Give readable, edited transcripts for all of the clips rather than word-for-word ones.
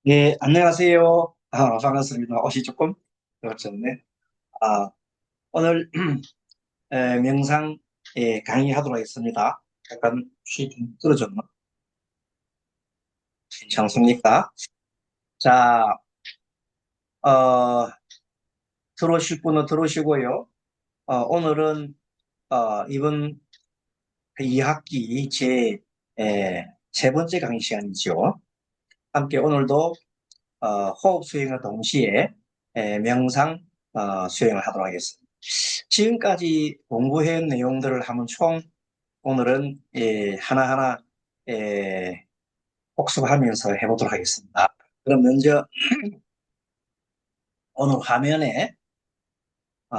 네, 안녕하세요. 반갑습니다. 옷이 조금 그렇졌네. 아, 오늘 명상 강의하도록 하겠습니다. 약간 쉬 좀 떨어졌나? 괜찮습니까? 자, 어, 들어오실 분은 들어오시고요. 오늘은 이번 2학기 세 번째 강의 시간이죠. 함께 오늘도 호흡 수행과 동시에 명상 수행을 하도록 하겠습니다. 지금까지 공부한 내용들을 한번 총 오늘은 하나하나 복습하면서 해보도록 하겠습니다. 그럼 먼저 오늘 화면에 어,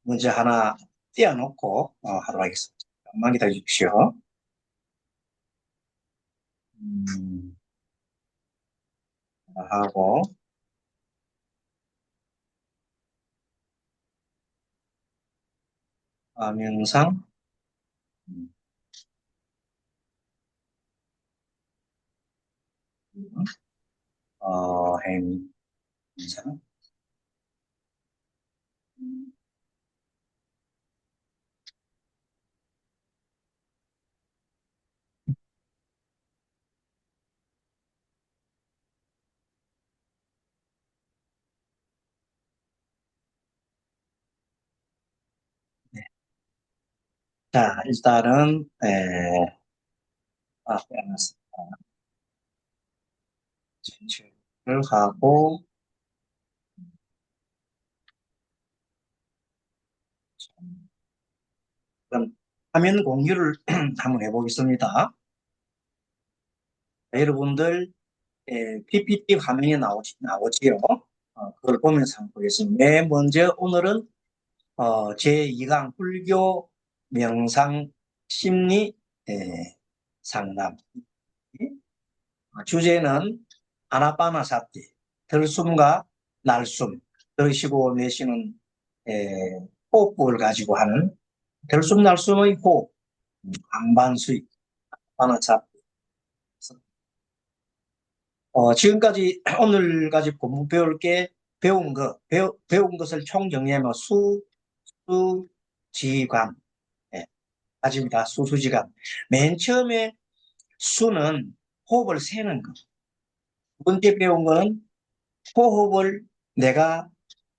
먼저 하나 띄워놓고 하도록 하겠습니다. 잠깐만 기다려 주십시오. 음, 하고 명상 음, 행상 네. 자, 일단은 빼놨습니다. 진출을 하고 그럼 화면 공유를 한번 해보겠습니다. 여러분들 PPT 화면이 나오지요. 그걸 보면서 한번 보겠습니다. 맨 먼저 오늘은 제2강 불교 명상 심리 상담. 주제는 아나파나사티, 들숨과 날숨, 들으시고 내쉬는 호흡법을 가지고 하는 들숨 날숨의 호흡, 안반수익, 아나사티. 지금까지 오늘까지 공부 배운 것을 총정리하면 수수지관, 예, 아닙니다. 수수지관. 맨 처음에 수는 호흡을 세는 것. 두 번째 배운 거는 호흡을 내가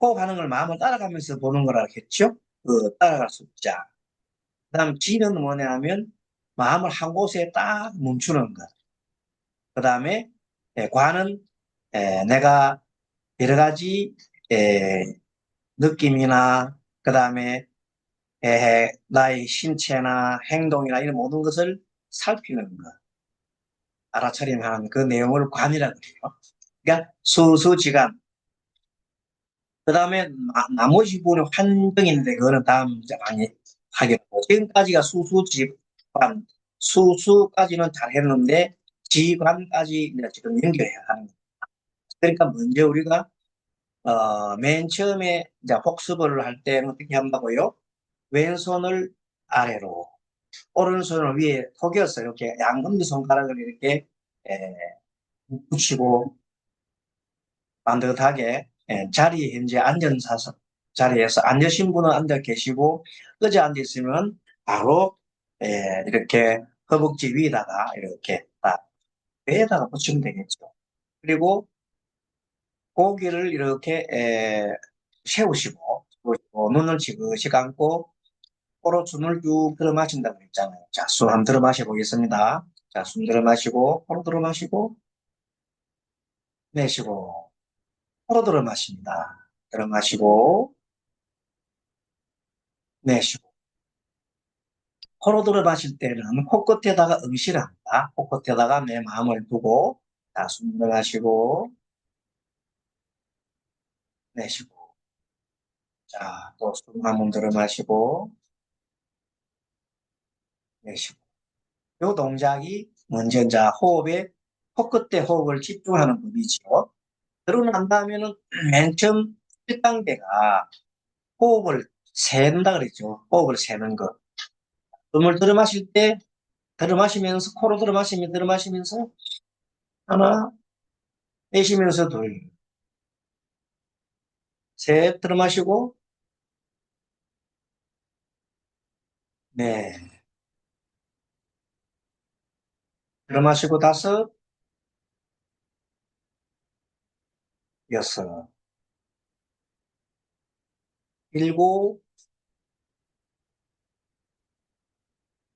호흡하는 걸 마음을 따라가면서 보는 거라 했죠. 그 따라갈 숫자. 그다음 지는 뭐냐 하면 마음을 한 곳에 딱 멈추는 것. 그다음에 관은 내가 여러 가지 에, 느낌이나 그다음에 나의 신체나 행동이나 이런 모든 것을 살피는 것, 알아차림하는 그 내용을 관이라고 해요. 그러니까 수수지간. 그다음에 나머지 부분은 환경인데 그거는 다음 강의 하겠고 지금까지가 수수지관, 수수까지는 잘 했는데 지관까지 지금 연결해야 하는 거예요. 그러니까 먼저 우리가 맨 처음에 이제 복습을 할 때는 어떻게 한다고요? 왼손을 아래로, 오른손을 위에 속여서 이렇게 양금지 손가락을 이렇게 에, 붙이고 반듯하게 자리에 현재 앉은 자리에서 앉으신 분은 앉아 계시고 의자 앉아 있으면 바로 이렇게 허벅지 위에다가 이렇게 딱 배에다가 붙이면 되겠죠. 그리고 고개를 이렇게 세우시고 눈을 지그시 감고 코로 숨을 쭉 들어 마신다고 했잖아요. 자, 숨 한번 들어 마셔 보겠습니다. 자, 숨 들어 마시고 코로 들어 마시고 내쉬고 코로 들어 마십니다. 들어 마시고 내쉬고 코로 들어 마실 때는 코끝에다가 응시를 합니다. 코끝에다가 내 마음을 두고 자, 숨 들어 마시고 내쉬고 자, 또 숨 한번 들어 마시고 내쉬고 이 동작이 먼저 이제 호흡에 코끝에 호흡을 집중하는 법이죠. 그러고 난 다음에는 맨 처음 1단계가 호흡을 세는다 그랬죠. 호흡을 세는 거. 숨을 들어 마실 때 들어 마시면서 코로 들어 마시면서 하나, 내쉬면서 둘, 셋, 들어 마시고, 네, 들어 마시고 다섯, 여섯, 일곱,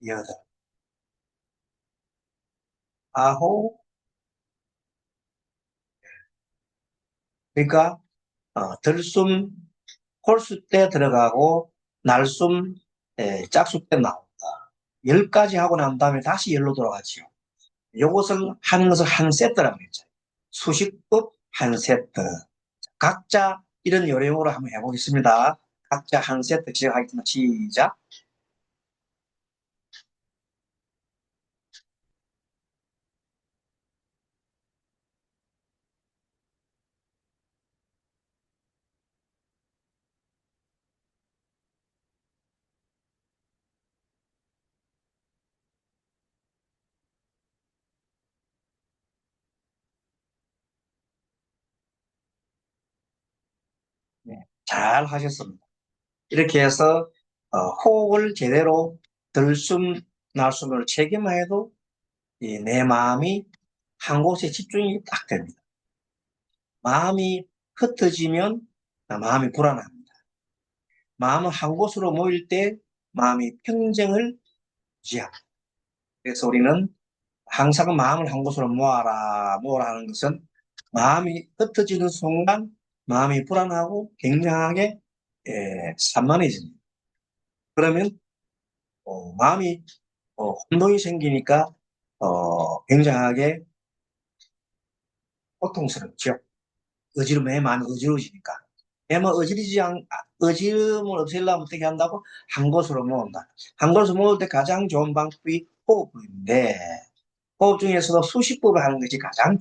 여덟, 아홉, 그러니까, 들숨, 홀수 때 들어가고, 날숨, 짝수 때 나온다. 10가지 하고 난 다음에 다시 열로 돌아가지요. 요것을 하는 것을 한 세트라고 했죠. 수식법 한 세트. 각자 이런 요령으로 한번 해보겠습니다. 각자 한 세트 시작하겠습니다. 시작. 네, 잘 하셨습니다. 이렇게 해서 호흡을 제대로 들숨 날숨을 책임해도 내 마음이 한 곳에 집중이 딱 됩니다. 마음이 흩어지면 마음이 불안합니다. 마음은 한 곳으로 모일 때 마음이 평정을 유지합니다. 그래서 우리는 항상 마음을 한 곳으로 모아라 하는 것은 마음이 흩어지는 순간 마음이 불안하고 굉장하게 산만해집니다. 그러면 마음이 혼동이 생기니까 굉장하게 고통스럽죠. 내 마음이 어지러워지니까. 내 마음 어지럼을 없애려면 어떻게 한다고? 한 곳으로 모은다. 한 곳으로 모을 때 가장 좋은 방법이 호흡인데, 호흡 중에서도 수식법을 하는 것이 가장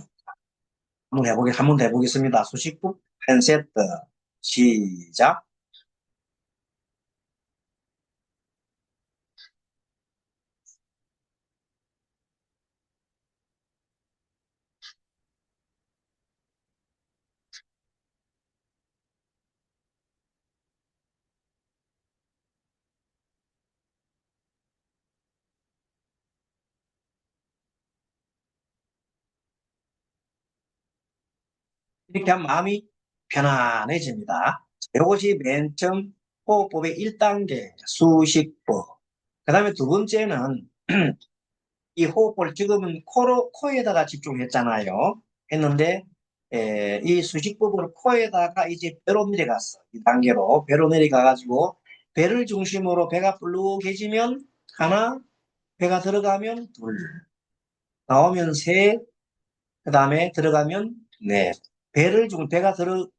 한번 해보겠습니다. 수식법 한 세트. 시작. 이렇게 하면 마음이 편안해집니다. 이것이 맨 처음 호흡법의 1단계 수식법. 그 다음에 두 번째는 이 호흡을 지금은 코에다가 집중했잖아요. 했는데 이 수식법으로 코에다가 이제 배로 내려갔어. 이 단계로 배로 내려가가지고 배를 중심으로 배가 불룩해지면 하나, 배가 들어가면 둘, 나오면 셋, 그 다음에 들어가면 넷. 배가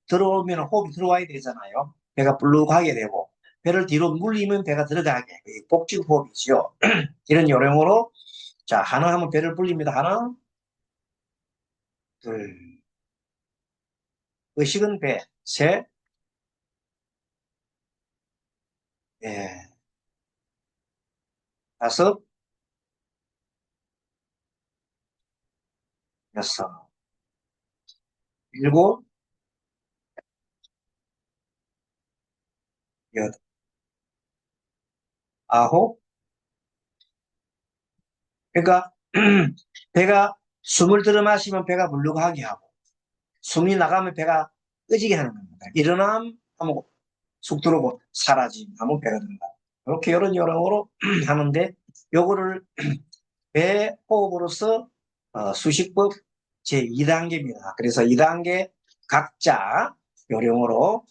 들어오면 호흡이 들어와야 되잖아요. 배가 불룩하게 되고 배를 뒤로 물리면 배가 들어가게. 복식 호흡이죠. 이런 요령으로 자, 하나 하면 배를 불립니다. 하나, 둘, 의식은 배, 셋, 예, 다섯, 여섯, 일곱, 여덟, 아홉. 그러니까 배가 숨을 들어 마시면 배가 불룩하게 하고 숨이 나가면 배가 끄지게 하는 겁니다. 일어남 하면 쑥 들어오고 사라짐 하면 배가 든다. 이렇게 이런 요령으로 하는데 요거를 배 호흡으로서 수식법 제2단계입니다. 그래서 2단계 각자 요령으로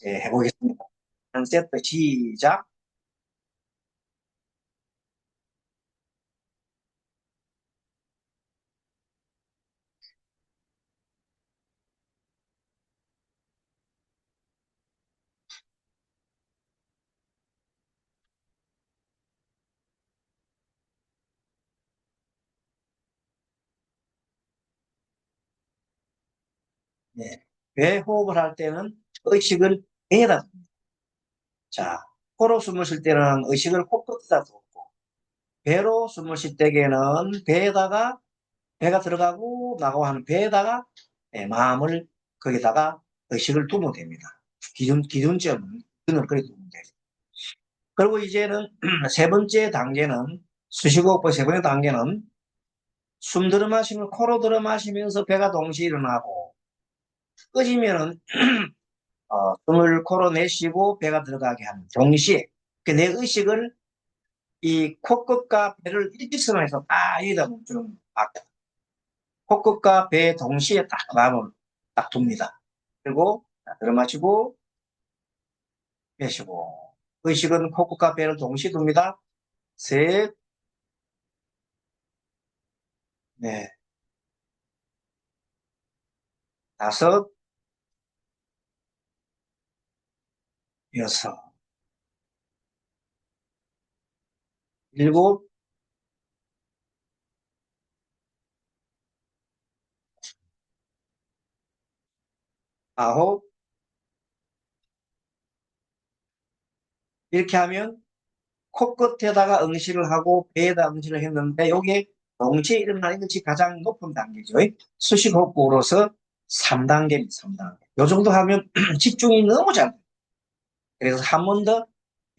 해보겠습니다. 한 세트 시작. 네. 배 호흡을 할 때는 의식을 배에다 둡니다. 자, 코로 숨을 쉴 때는 의식을 코끝에다 두고 배로 숨을 쉴 때에는 배에다가 배가 들어가고 나가고 하는 배에다가 마음을 거기다가 의식을 두면 됩니다. 기준점은 기준을 그렇게 두면 돼요. 그리고 이제는 세 번째 단계는 수식호흡의 세 번째 단계는 숨 들어 마시면 코로 들어 마시면서 배가 동시에 일어나고 꺼지면은 숨을 코로 내쉬고 배가 들어가게 하는 동시에 내 의식을 이 코끝과 배를 일직선에서 딱 여기다 좀 코끝과 배 동시에 딱 마음을 딱 둡니다. 그리고 들어 마시고 내쉬고 의식은 코끝과 배를 동시에 둡니다. 셋, 넷, 다섯, 여섯, 일곱, 아홉. 이렇게 하면 코끝에다가 응시를 하고 배에다 응시를 했는데 요게 동시에 일어나는 것이 가장 높은 단계죠. 수식호흡으로서 3단계입니다. 3단계. 요 정도 하면 집중이 너무 잘 돼요. 그래서 한 번 더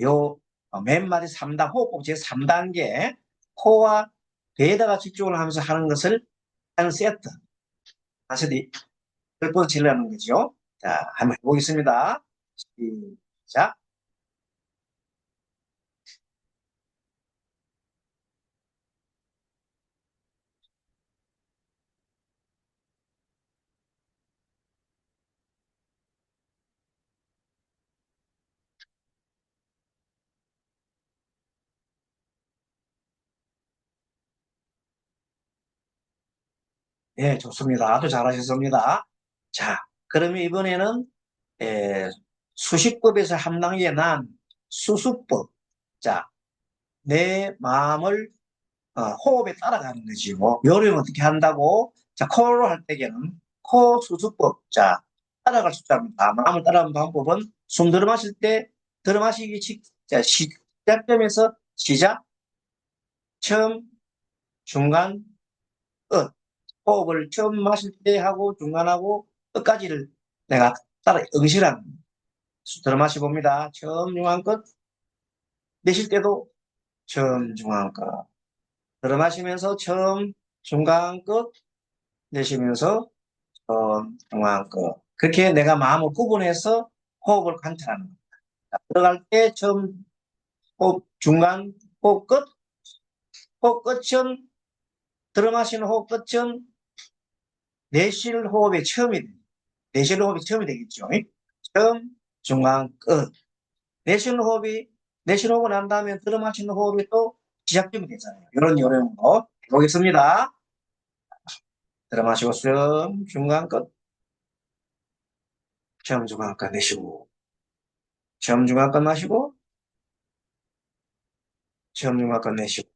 요 맨 마디 3단 호흡법 제 3단계 코와 배에다가 집중을 하면서 하는 것을 한 세트 다시 10번 치려는 거죠. 자, 한번 해보겠습니다. 시작. 네, 좋습니다. 아주 잘하셨습니다. 자, 그러면 이번에는 에, 수식법에서 한 단계 난 수수법. 자, 내 마음을 호흡에 따라가는 거지. 뭐, 요령 어떻게 한다고? 자, 코로 할 때에는 코 수수법. 자, 따라갈 수 있답니다. 마음을 따라가는 방법은 숨 들어 마실 때, 들어 마시기 자, 시작점에서 시작, 처음, 중간, 끝. 호흡을 처음 마실 때 하고 중간하고 끝까지를 내가 따라 응시랑 들어 마셔봅니다. 처음, 중간, 끝. 내쉴 때도 처음, 중간, 끝. 들어 마시면서 처음, 중간, 끝. 내쉬면서 중간, 끝. 그렇게 내가 마음을 구분해서 호흡을 관찰하는 거예요. 들어갈 때 처음, 호흡, 중간, 호흡 끝. 호흡 끝은 들어 마시는 호흡 끝은 내쉴 호흡의 처음이 됩니다. 내쉴 호흡이 처음이 되겠죠. 처음, 중간, 끝. 내쉬는 호흡이, 내쉬는 호흡을 난 다음에 들어 마시는 호흡이 또 시작점이 되잖아요. 이런 요령으로 해보겠습니다. 들어 마시고, 숨, 중간, 끝. 처음, 중간, 끝 내쉬고, 처음, 중간, 끝 마시고, 처음, 중간, 끝 내쉬고.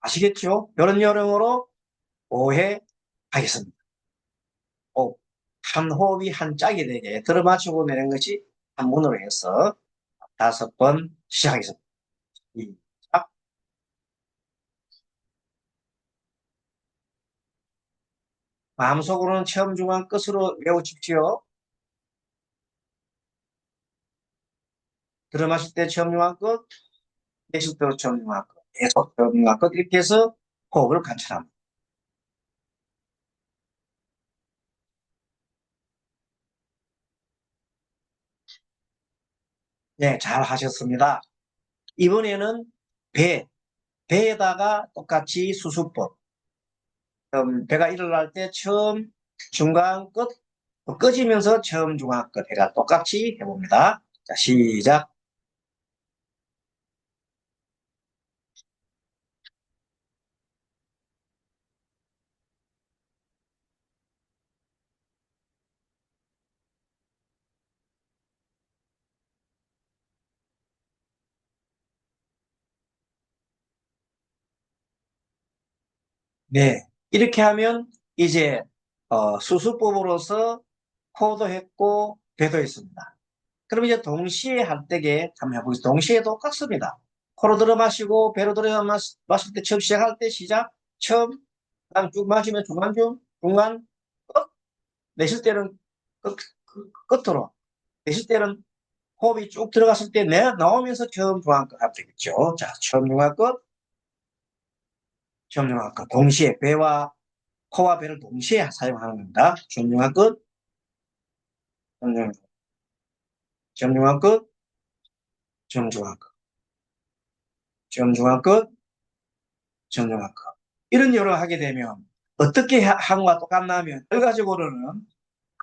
아시겠죠? 이런 요령으로 5회 하겠습니다. 호흡. 한 호흡이 한 짝이 되게 들어 마시고 내는 것이 한 번으로 해서 5번 시작하겠습니다. 시작. 마음속으로는 처음, 중간, 끝으로 외우십시오. 들어 마실 때 처음, 중간, 끝. 내쉴 때 처음, 중간, 끝. 계속 처음, 중간, 끝. 이렇게 해서 호흡을 관찰합니다. 네, 잘 하셨습니다. 이번에는 배, 배에다가 똑같이 수수법. 배가 일어날 때 처음, 중간, 끝, 또 꺼지면서 처음, 중간, 끝 해가 똑같이 해봅니다. 자, 시작. 네. 이렇게 하면 이제 수수법으로서 코도 했고 배도 했습니다. 그럼 이제 동시에 할 때에 한번 해보겠습니다. 동시에 똑같습니다. 코로 들어 마시고 배로 들어 마실 때 처음 시작할 때 시작 처음 그다음 쭉 마시면 중간, 끝. 내쉴 때는 끝으로. 내쉴 때는 호흡이 쭉 들어갔을 때 나오면서 처음 중간끝 하면 되겠죠. 자, 처음 중간끝, 처음 중간끝. 동시에 코와 배를 동시에 사용하는 겁니다. 처음 중간끝, 처음 중간끝, 처음 중간끝, 처음 중간끝, 처음 중간끝. 이런 요령을 하게 되면 어떻게 한 것과 똑같나 하면 결과적으로는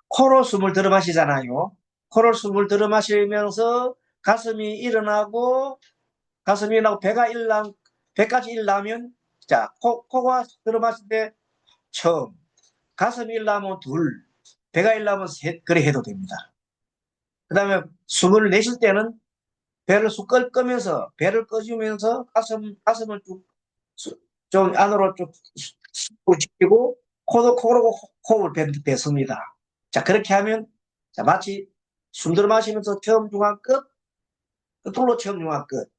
코로 숨을 들어 마시잖아요. 코로 숨을 들어 마시면서 가슴이 일어나고 가슴이 일어나고 배까지 일어나면 자, 코가 들어 마실 때 처음, 가슴이 일어나면 둘, 배가 일어나면 셋, 그래 해도 됩니다. 그 다음에 숨을 내쉴 때는 배를 쑥 끄면서 배를 꺼주면서 가슴을 좀 안으로 쭉 시키고 코로 호흡을 뱉습니다. 자, 그렇게 하면 자, 마치 숨 들어 마시면서 처음 중간 끝, 끝으로 처음 중간 끝.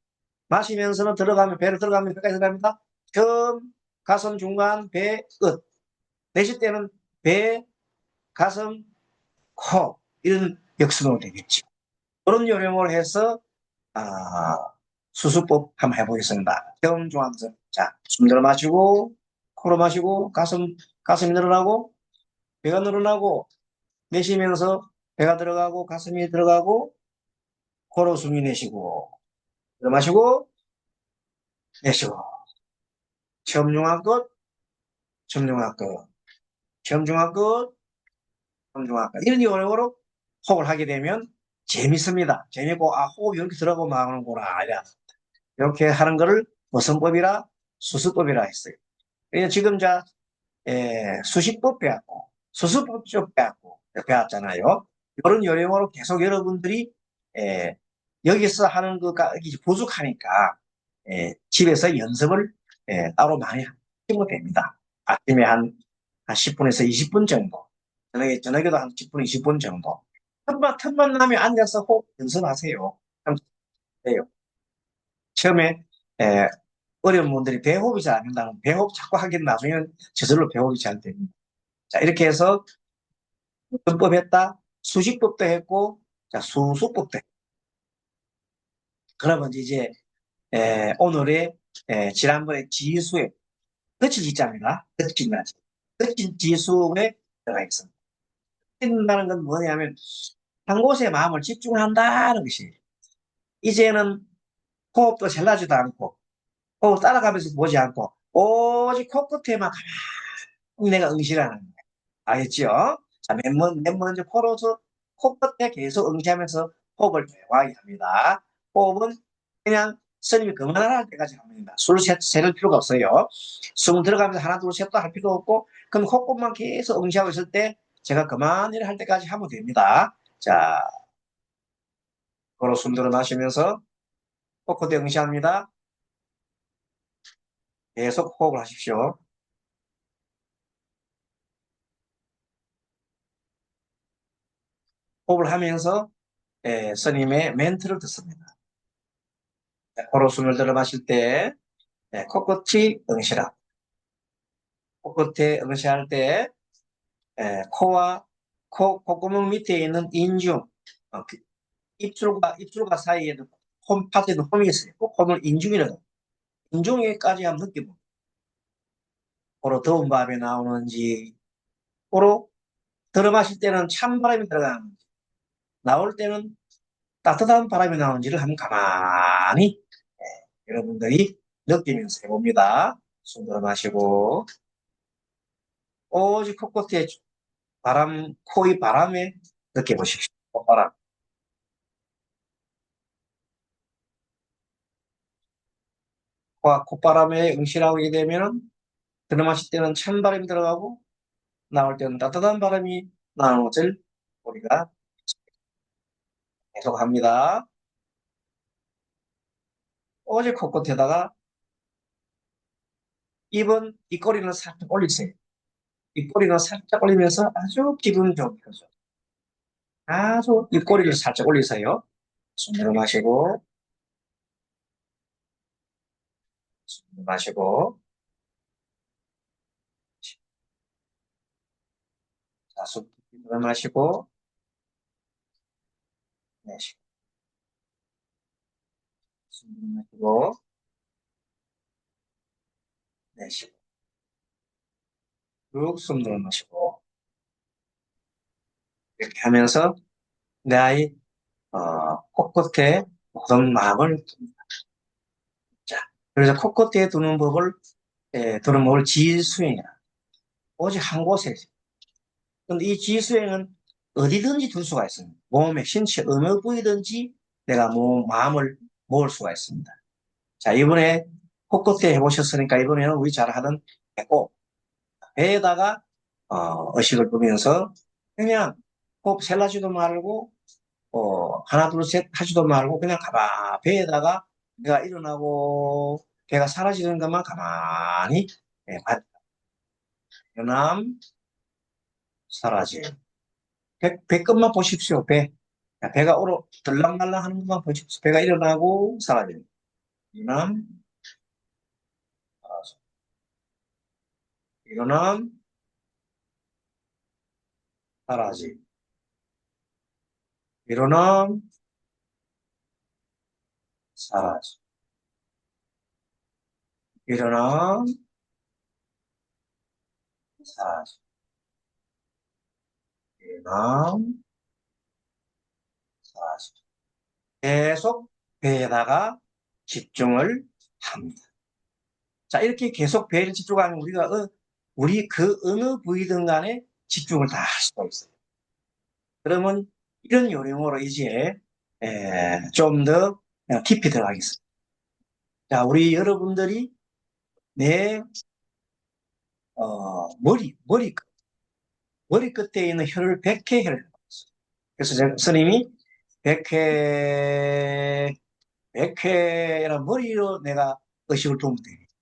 마시면서는 들어가면 배를 들어가면 배까지 들어갑니다. 처음 가슴 중간 배 끝. 내쉴 때는 배 가슴 코 이런 역순으로 되겠죠. 그런 요령을 해서 아, 수술법 한번 해보겠습니다. 처음 중앙선 자, 숨 들어 마시고 코로 마시고 가슴이 늘어나고 배가 늘어나고 내쉬면서 배가 들어가고 가슴이 들어가고 코로 숨이 내쉬고 들어 마시고 내쉬고 처음 중앙 끝 처음 중앙 끝 처음 중앙 끝 처음 중앙 끝 이런 요령으로 호흡을 하게 되면 재밌습니다. 재밌고 호흡이 이렇게 들어가고 나오는구나 이렇게 하는 거를 무슨법이라 수습법이라 했어요. 그래서 지금 수식법 배웠고 수습법 쪽 배웠잖아요. 이런 요령으로 계속 여러분들이 여기서 하는 거가 부족하니까 집에서 연습을 따로 많이 하시면 됩니다. 아침에 한 10분에서 20분 정도, 저녁에도 한 10분, 20분 정도. 틈만 나면 앉아서 호흡 연습하세요. 참 돼요. 처음에 에, 어려운 분들이 배호흡이 잘 안 된다면 배호흡 자꾸 하긴 나중에는 저절로 배호흡이 잘 됩니다. 자, 이렇게 해서 문법 했다, 수식법도 했고, 자, 수수법도 했고. 그러면 이제 오늘의 지난번에 지수의 거친 지자입니다. 거친 지수에 들어가 있습니다. 거친다는 건 뭐냐면 한 곳에 마음을 집중한다는 것이 이제는 호흡도 젤라지도 않고 호흡 따라가면서 보지 않고 오직 코끝에만 가만히 내가 응시하는 거예요. 알겠죠? 자, 맨 먼저 코로서 코끝에 계속 응시하면서 호흡을 조용하게 합니다. 호흡은 그냥 스님이 그만하라 할 때까지 합니다. 술 세를 필요가 없어요. 숨 들어가면서 하나, 둘, 셋도 할 필요 없고, 그럼 호흡만 계속 응시하고 있을 때 제가 그만이라 할 때까지 하면 됩니다. 자, 코로 숨 들어 마시면서 코끝에 응시합니다. 계속 호흡을 하십시오. 호흡을 하면서 스님의 멘트를 듣습니다. 코로 숨을 들어 마실 때 코끝이 응시라. 코끝에 응시할 때 코와 콧구멍 밑에 있는 인중, 입술과 사이에도 홈 파트에도 홈이 있어요. 그 홈을 인중이라고. 인중에까지 한번 느껴보고 코로 더운 바람이 나오는지 코로 들어 마실 때는 찬 바람이 들어가는지 나올 때는 따뜻한 바람이 나오는지를 한번 가만히 여러분들이 느끼면서 해봅니다. 숨 들어 마시고 오직 코끝에 코의 바람에 느껴보십시오. 콧바람. 콧바람에 응시하게 되면 들어 마실 때는 찬 바람이 들어가고 나올 때는 따뜻한 바람이 나오는 것을 우리가 계속합니다. 오직 코끝에다가 입꼬리는 살짝 올리세요. 입꼬리는 살짝 올리면서 아주 기분 좋게 하죠. 아주 입꼬리를 살짝 올리세요. 숨을 마시고, 숨을 마시고, 자, 숨 들어마시고 내쉬고, 숨 들어마시고 내쉬고, 쭉 숨 들어마시고, 이렇게 하면서 내 아이 코끝에 모든 마음을 둡니다. 자, 그래서 코끝에 두는 법을 두는 법을 지수행이라. 오직 한 곳에. 근데 이 지수행은 어디든지 둘 수가 있습니다. 몸의 신체 어느 부위든지 내가 마음을 모을 수가 있습니다. 자, 이번에 코끝에 해보셨으니까 이번에는 우리 잘 하는 배꼽, 배에다가 의식을 두면서 그냥 호흡 셀 하지도 말고 하나 둘 셋 하지도 말고 그냥 배에다가 배가 일어나고 배가 사라지는 것만 가만히 일어남 사라짐. 배끝만 보십시오. 배가 들락날락 하는 것만 보십시오. 배가 일어나고 사라짐. 일어남 사라짐. 일어남 사라짐. 일어남 사라짐. 일어남 사라짐. 일어남 사라짐. 계속 배에다가 집중을 합니다. 자, 이렇게 계속 배를 집중하면 우리 그 어느 부위든 간에 집중을 다 할 수가 있어요. 그러면 이런 요령으로 이제 좀 더 깊이 들어가겠습니다. 자, 우리 여러분들이 내 머리 끝에 있는 혀를 백회혈을 그래서 스님이 백회 백회란 머리로 내가 의식을 두면 됩니다.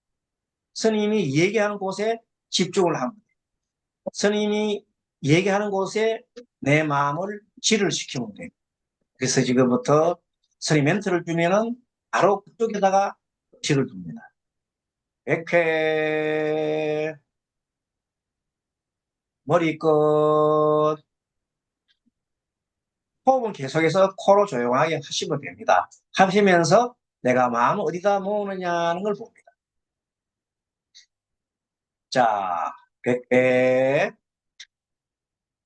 스님이 얘기하는 곳에 집중을 합니다. 스님이 얘기하는 곳에 내 마음을 질을 시키면 돼요. 그래서 지금부터 스님 멘트를 주면은 바로 그쪽에다가 질을 둡니다. 백회 머리끝 호흡은 계속해서 코로 조용하게 하시면 됩니다. 하시면서 내가 마음을 어디다 모으느냐는 걸 봅니다. 자, 백회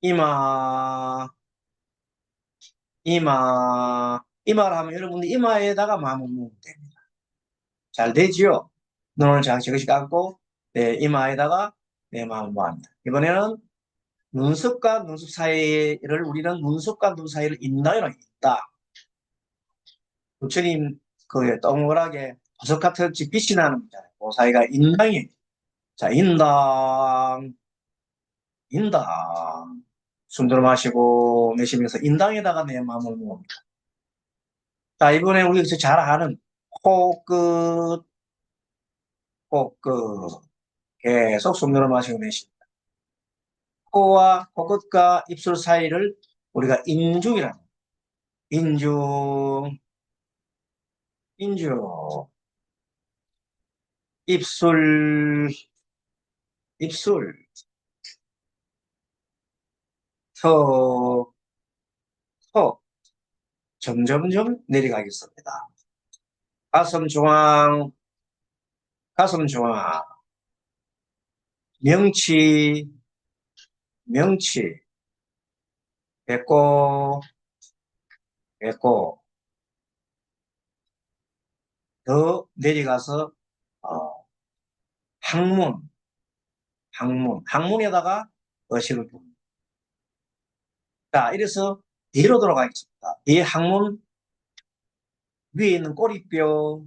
이마 이마를 하면 여러분들 이마에다가 마음을 모으면 됩니다. 잘 되지요? 눈을 잠시 감고 내 이마에다가 내 마음을 모읍니다. 이번에는 눈썹과 눈썹 사이를 우리는 눈썹과 눈썹 사이를 인다이로 있다. 부처님 그 동그랗게 보석 같은 빛이 나는 거잖아요. 그 사이가 인당이에요. 자, 인당. 숨 들어 마시고 내쉬면서 인당에다가 내 마음을 모읍니다. 자, 이번에 우리가 잘 아는 코끝, 코끝. 계속 숨 들어 마시고 내쉽니다. 코와 코끝과 입술 사이를 우리가 인중이라고 합니다. 인중, 입술, 입술, 턱, 턱, 점점점 내려가겠습니다. 가슴 중앙, 가슴 중앙, 명치, 명치, 배꼽, 배꼽, 더 내려가서 어, 항문, 항문에다가 의식을 둡니다. 자, 이래서 뒤로 돌아가겠습니다. 이 항문 위에 있는 꼬리뼈,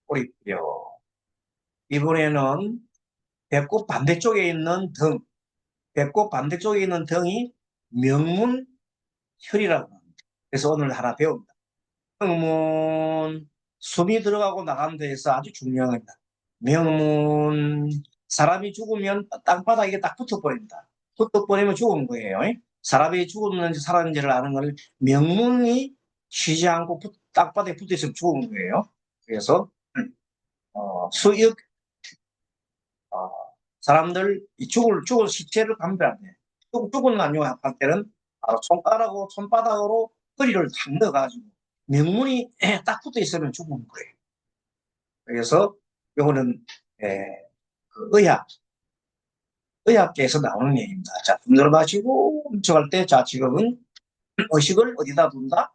꼬리뼈. 이번에는 배꼽 반대쪽에 있는 등, 배꼽 반대쪽에 있는 등이 명문혈이라고 합니다. 그래서 오늘 하나 배웁니다. 명문, 숨이 들어가고 나가는 데에서 아주 중요합니다. 명문, 사람이 죽으면 땅바닥에 딱 붙어버립니다. 붙어버리면 죽은 거예요. 사람이 죽었는지 살았는지를 아는 걸 명문이 쉬지 않고 땅바닥에 붙어있으면 죽은 거예요. 그래서 수익 어, 사람들 죽을 시체를 감별하면 죽은 난요할 때는 바로 손바닥으로 허리를 탁 넣어가지고 명문이 딱 붙어 있으면 죽은 거예요. 그래서 요거는 그 의학계에서 나오는 얘기입니다. 자, 숨을 마시고 훔쳐갈 때, 자, 지금은 의식을 어디다 둔다?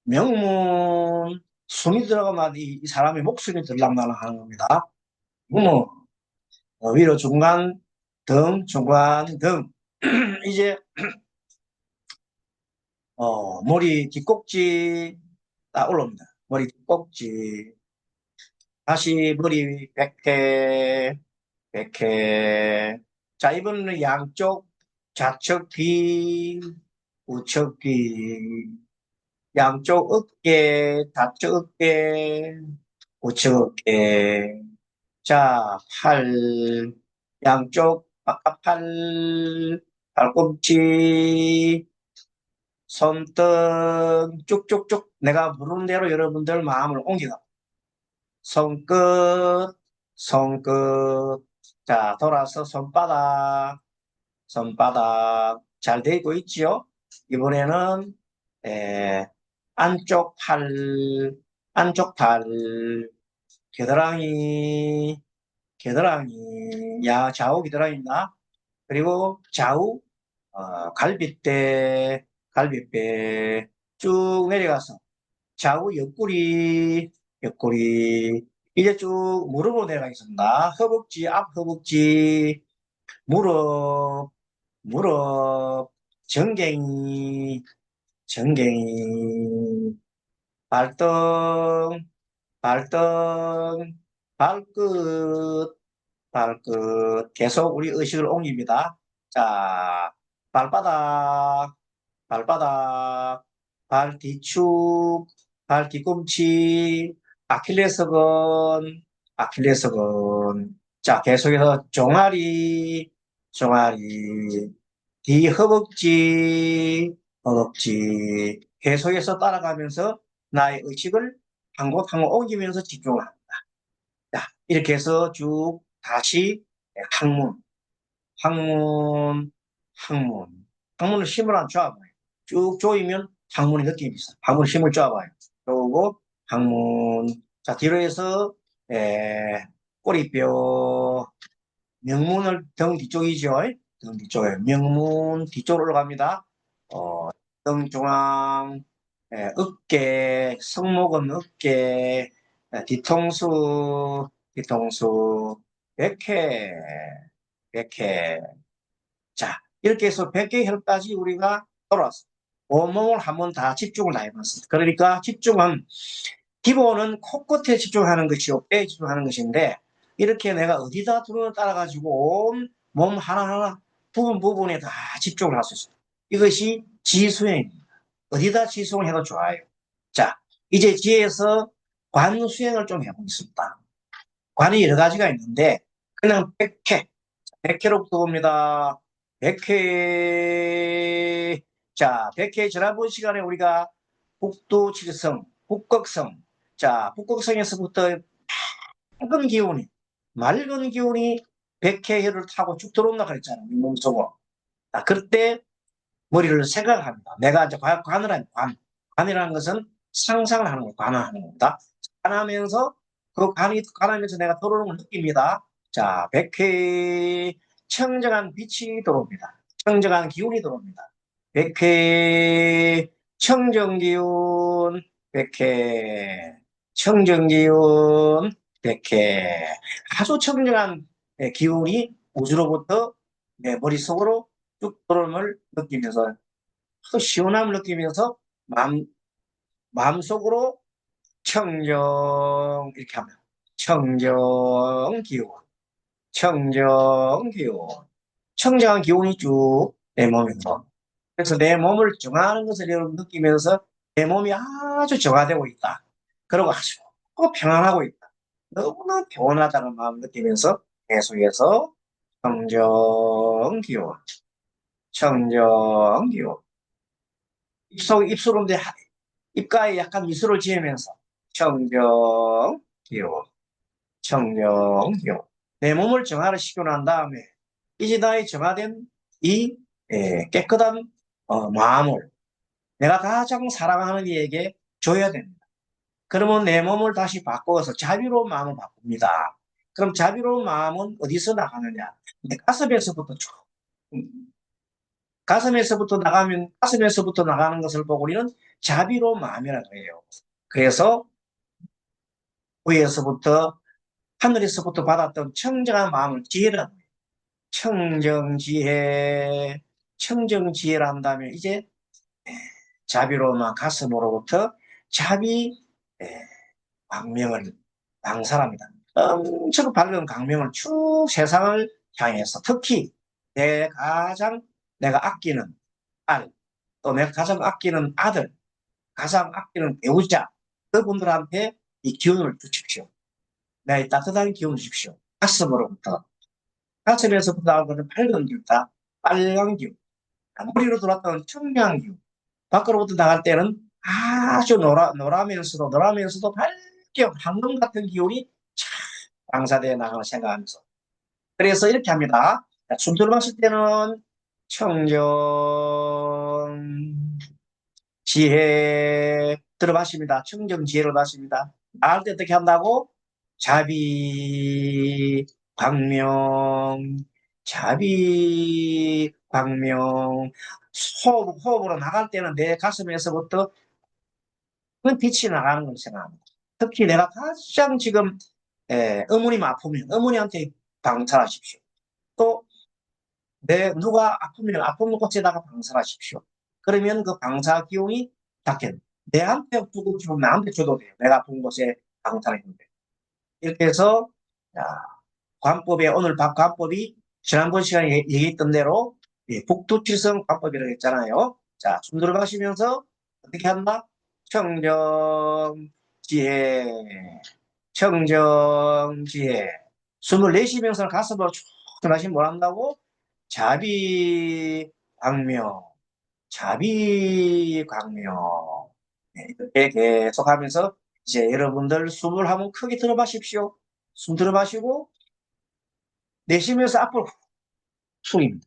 명문, 숨이 들어가면 이 사람의 목숨이 들락날락 하는 겁니다. 뭐, 위로 중간, 중간, 등. 이제, 머리 뒷꼭지 딱 올라옵니다. 머리 뒷꼭지. 다시 머리 백회. 자, 이번에는 양쪽 좌측 귀, 우측 귀, 양쪽 어깨, 좌측 어깨, 우측 어깨. 자, 양쪽 바깥 팔꿈치, 손등 쭉쭉쭉 내가 부르는 대로 여러분들 마음을 옮기다. 손끝, 손끝. 자, 돌아서 손바닥 잘 되고 있지요? 이번에는 에, 안쪽 안쪽 팔, 겨드랑이, 좌우 겨드랑이입니다. 그리고 좌우 갈비뼈 쭉 내려가서 좌우 옆구리 이제 쭉 무릎으로 내려가겠습니다. 허벅지, 앞 허벅지, 무릎, 정갱이, 발등, 발등, 발끝, 계속 우리 의식을 옮깁니다. 자, 발바닥, 발바닥, 발 뒤축, 발 뒤꿈치, 아킬레스건. 자, 계속해서 종아리, 뒤 허벅지. 계속해서 따라가면서 나의 의식을 한 곳 한 곳 옮기면서 집중을 합니다. 자, 이렇게 해서 쭉 다시 항문, 항문. 항문을 힘을 안 줘봐요. 쭉 조이면 항문의 느낌이 있어요. 항문 힘을 줘봐요. 그리고 항문. 자, 뒤로 해서, 꼬리뼈, 명문을 등 뒤쪽이죠. 등 뒤쪽에. 명문 뒤쪽으로 올라갑니다. 등 중앙, 어깨, 승모근 어깨, 뒤통수, 백회. 자, 이렇게 해서 100개 혈까지 우리가 돌아왔어. 온몸을 한번 다 집중을 다 해봤습니다. 그러니까 기본은 코끝에 집중하는 것이요, 뼈에 집중하는 것인데, 이렇게 내가 어디다 두는 따라가지고 온 몸 하나하나 부분에 다 집중을 할 수 있어요. 이것이 지수행입니다. 어디다 지수행을 해도 좋아요. 자, 이제 지에서 관 수행을 좀 해보겠습니다. 관이 여러 가지가 있는데, 그냥 100회로 봅니다. 100회. 자, 100회 지난번 시간에 우리가 북극성. 자, 북극성에서부터 맑은 기운이 100회를 타고 쭉 들어온다 그랬잖아요. 몸속으로. 자, 그럴 때 머리를 생각합니다. 내가 이제 관이라는 것은 상상을 하는 거예요. 관하는 겁니다. 관하면서 관하면서 내가 들어오는 걸 느낍니다. 자, 백회 청정한 빛이 들어옵니다. 청정한 기운이 들어옵니다. 백회 청정기운, 청정기운, 백회 아주 청정한 기운이 우주로부터 내 머릿속으로 쭉 들어옴을 느끼면서 또 시원함을 느끼면서 마음속으로 청정 이렇게 하면 청정한 기운이 쭉 내 몸에서 그래서 내 몸을 정화하는 것을 여러분 느끼면서 내 몸이 아주 정화되고 있다. 그리고 아주 평안하고 있다. 너무나 평온하다는 마음을 느끼면서 계속해서 청정기운 입술로 입가에 약간 미소를 지으면서 청정기운 내 몸을 정화를 시키고 난 다음에 이제 나의 정화된 이 깨끗한 마음을 내가 가장 사랑하는 이에게 줘야 됩니다. 그러면 내 몸을 다시 바꿔서 자비로운 마음을 바꿉니다. 그럼 자비로운 마음은 어디서 나가느냐? 내 가슴에서부터 쭉, 가슴에서부터 나가는 것을 보고 우리는 자비로운 마음이라고 해요. 그래서 위에서부터 하늘에서부터 받았던 청정한 마음을 지혜라고 해요. 청정지혜, 청정지혜를 한다면 이제 자비로운 마음 가슴으로부터 자비 광명을 방사합니다. 엄청 밝은 광명을 쭉 세상을 향해서 특히 내가 아끼는 딸, 또 내가 가장 아끼는 아들, 가장 아끼는 배우자, 그분들한테 이 기운을 주십시오. 내 따뜻한 기운을 주십시오. 가슴으로부터, 가슴에서부터 나오는 밝은 기운, 다 빨간 기운, 머리로 들어왔던 청량 기운, 밖으로부터 나갈 때는 아주 노라면서도 밝게 황금 같은 기운이 촥 방사되어 나가는 생각하면서. 그래서 이렇게 합니다. 숨 들어 마실 때는 청정, 지혜 들어 마십니다. 청정, 지혜로 마십니다. 나갈 때 어떻게 한다고? 자비, 광명, 자비, 광명. 호흡으로 나갈 때는 내 가슴에서부터 그 빛이 나가는 걸 생각합니다. 특히 내가 가장 지금 어머님 아프면 어머니한테 방사하십시오. 또 누가 아프면 아픈 곳에다가 방사하십시오. 그러면 그 방사 기운이 닿게 내한테 두고 주면 나한테 줘도 돼요. 내가 아픈 곳에 방사했는데 이렇게 해서 자, 오늘 관법이 지난번 시간에 얘기했던 대로 북두칠성 관법이라고 했잖아요. 자, 숨 들어가시면서 어떻게 한다? 청정지혜, 청정지혜. 숨을 내쉬면서 가슴으로 쭉 들어가시면 뭘 한다고? 자비광명, 자비광명. 이렇게 계속 하면서 이제 여러분들 숨을 한번 크게 들어 마십시오. 숨 들어 마시고 내쉬면서 앞으로 숨입니다.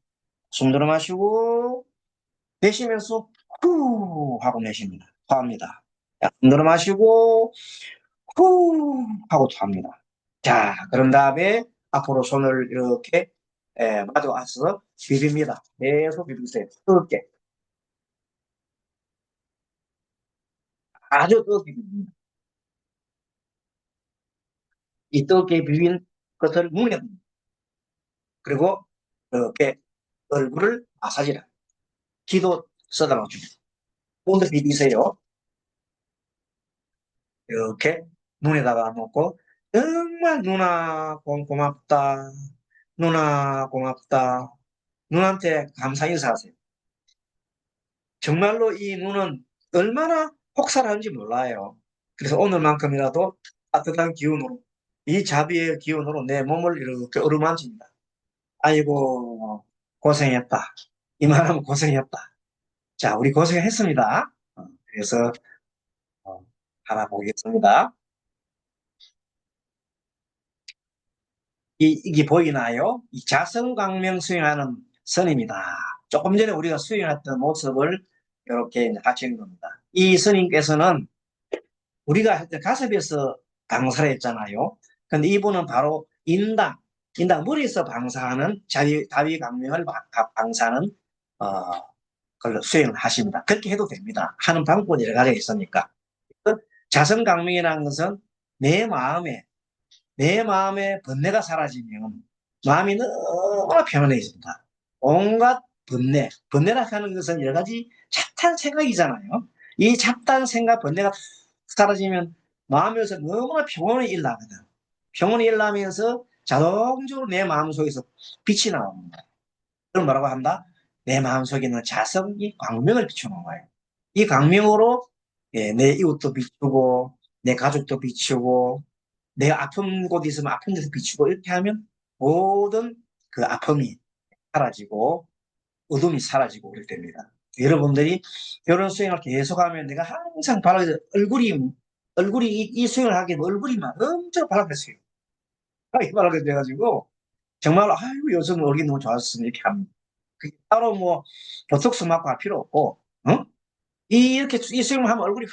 숨 들어 마시고 내쉬면서 후 하고 내쉽니다. 토합니다. 자, 숨 들어 마시고 후 하고 토합니다. 자, 그런 다음에 앞으로 손을 이렇게 마주 와서 비빕니다. 계속 비비세요. 뜨겁게. 아주 뜨겁게 비빕니다. 이 뜨겁게 비빈 것을 눈에 그리고 이렇게 얼굴을 마사지라. 기도 써달라고 줍니다. 온도 비비세요. 이렇게 눈에다가 놓고 정말 누나 고맙다. 누나 고맙다. 누나한테 감사 인사하세요. 정말로 이 눈은 얼마나 혹사하는지 몰라요. 그래서 오늘만큼이라도 따뜻한 기운으로 이 자비의 기운으로 내 몸을 이렇게 어루만집니다. 아이고 고생했다. 이만하면 고생했다. 자, 우리 고생했습니다. 그래서 어, 하나 보겠습니다. 이게 보이나요? 이 자성광명 수행하는 선입니다. 조금 전에 우리가 수행했던 모습을 이렇게 하시는 겁니다. 이 스님께서는 우리가 할 때 가섭에서 방사를 했잖아요. 근데 이분은 바로 인당 머리에서 방사하는 다비광명을 방사하는 어, 걸로 수행을 하십니다. 그렇게 해도 됩니다. 하는 방법이 여러 가지가 있으니까. 자성광명이라는 것은 내 마음에 번뇌가 사라지면 마음이 너무나 편안해집니다. 온갖 번뇌라 하는 것은 여러 가지 잡다한 생각이잖아요. 이 잡다한 생각, 번뇌가 사라지면 마음에서 너무나 평온이 일나거든. 평온이 일나면서 자동적으로 내 마음속에서 빛이 나옵니다. 그럼 뭐라고 한다? 내 마음속에 있는 자성이 광명을 비추는 거예요. 이 광명으로 내 이웃도 비추고 내 가족도 비추고 내가 아픈 곳이 있으면 아픈 데서 비추고 이렇게 하면 모든 그 아픔이 사라지고 어둠이 사라지고 그럴 됩니다. 여러분들이 이런 수행을 계속하면 내가 항상 얼굴이 이 수행을 하게 되면 얼굴이 막 엄청 발악했어요. 발악해 돼가지고 정말 아이고 요즘 얼굴이 너무 좋았으면 이렇게 합니다. 따로 뭐 보톡스 맞고 할 필요 없고, 어? 이렇게 이 수영을 하면 얼굴이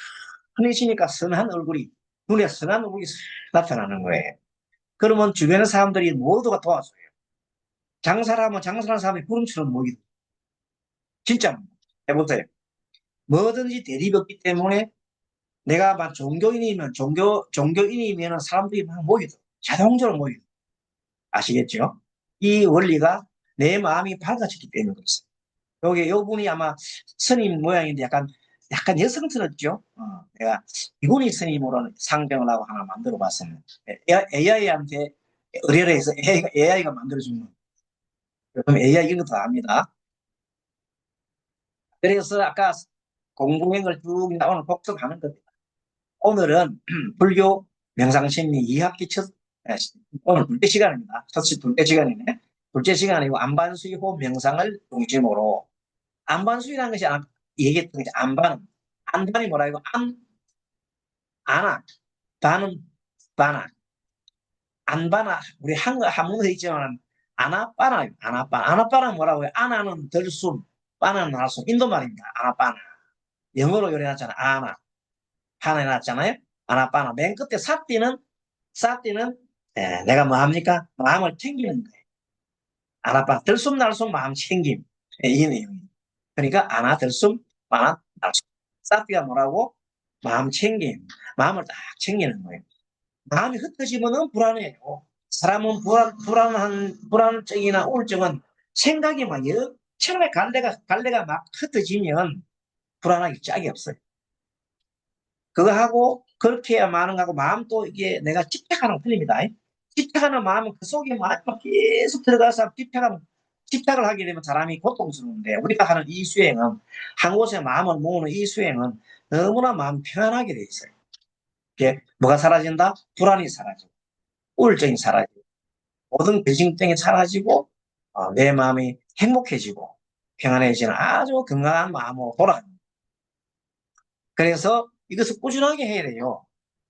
환해지니까 선한 얼굴이, 눈에 선한 얼굴이 나타나는 거예요. 그러면 주변의 사람들이 모두가 도와줘요. 장사를 하면 장사하는 사람이 구름처럼 모이고, 진짜 해보세요. 뭐든지 대립이 없기 때문에 내가 막 종교인이면 종교인이면 사람들이 막 모이죠. 자동적으로 모이죠. 아시겠죠? 이 원리가 내 마음이 밝아졌기 때문에 그렇습니다. 요 분이 아마 스님 모양인데 약간 여성스럽죠? 내가 이분이 스님으로 상정을 하고 하나 만들어 봤습니다. AI한테 의뢰를 해서 AI가 만들어준 거. 그럼 AI 이런 것도 압니다. 그래서 아까 공부행을 쭉 오늘 복습하는 겁니다. 오늘은 불교 명상심리 2학기 오늘 둘째 시간입니다. 둘째 시간이네. 둘째 시간이고 안반수호 명상을 중심으로 안반수라는 것이 얘기했던 것이 안반이 뭐라고 안아 반은 바나 안바나 우리 한문에 있지만 아나빠나 뭐라고요? 아나는 들숨 바나는 날숨 인도 말입니다. 아나빠나 영어로 요리해놨잖아. 하나 해놨잖아요. 아나빠나 맨 끝에 싹띠는 내가 뭐 합니까? 마음을 챙기는 거예요. 아나빠나 들숨 날숨 마음 챙김 이 내용이. 그러니까 아나 들숨 바나 날숨 싹띠가 뭐라고? 마음 챙김 마음을 딱 챙기는 거예요. 마음이 흩어지면은 불안해요. 사람은 불안증이나 우울증은 생각이 막 처음에 갈래가 막 흩어지면 불안하기 짝이 없어요. 그거 하고 그렇게 해야 많은 거고 마음도 이게 내가 집착하는 거 틀립니다. 집착하는 마음은 그 속에 막 계속 들어가서 집착을 하게 되면 사람이 고통스러운데 우리가 하는 이 수행은 한 곳에 마음을 모으는 이 수행은 너무나 마음 편안하게 돼 있어요. 이게 뭐가 사라진다? 불안이 사라지고 우울증이 사라지고 모든 배신병이 사라지고 내 마음이 행복해지고 평안해지는 아주 건강한 마음으로 돌아갑니다. 그래서 이것을 꾸준하게 해야 돼요.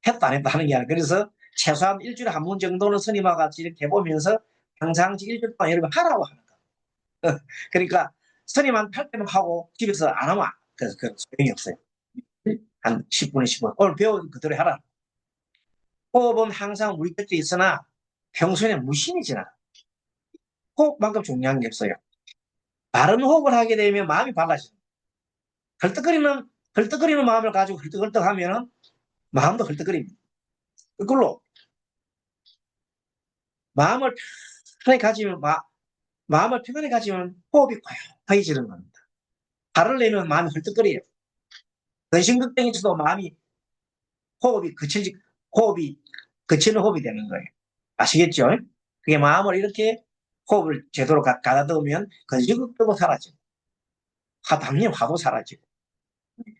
했다 안 했다 하는 게 아니라 그래서 최소한 일주일에 한 번 정도는 스님과 같이 이렇게 해보면서 평상시 일주일 동안 여러분 하라고 하는 거. 그러니까 스님한테 할 때만 하고 집에서 안 하면 그 소용이 없어요. 한 10분에 10분. 오늘 배운 그대로 하라. 호흡은 항상 우리 곁에 있으나 평소에는 무심히 지나. 호흡만큼 중요한 게 없어요. 바른 호흡을 하게 되면 마음이 밝아져요. 헐떡거리는 마음을 가지고 헐떡헐떡 하면 마음도 헐떡거립니다. 그걸로 마음을 편하게 가지면, 마음을 편하게 가지면 호흡이 고요해지는 겁니다. 발을 내면 마음이 헐떡거려요. 근심극병에서도 호흡이 거치는 호흡이 되는 거예요. 아시겠죠? 그게 마음을 이렇게 호흡을 제대로 가다듬으면 근심극병도 사라지고, 당연 화도 사라지고,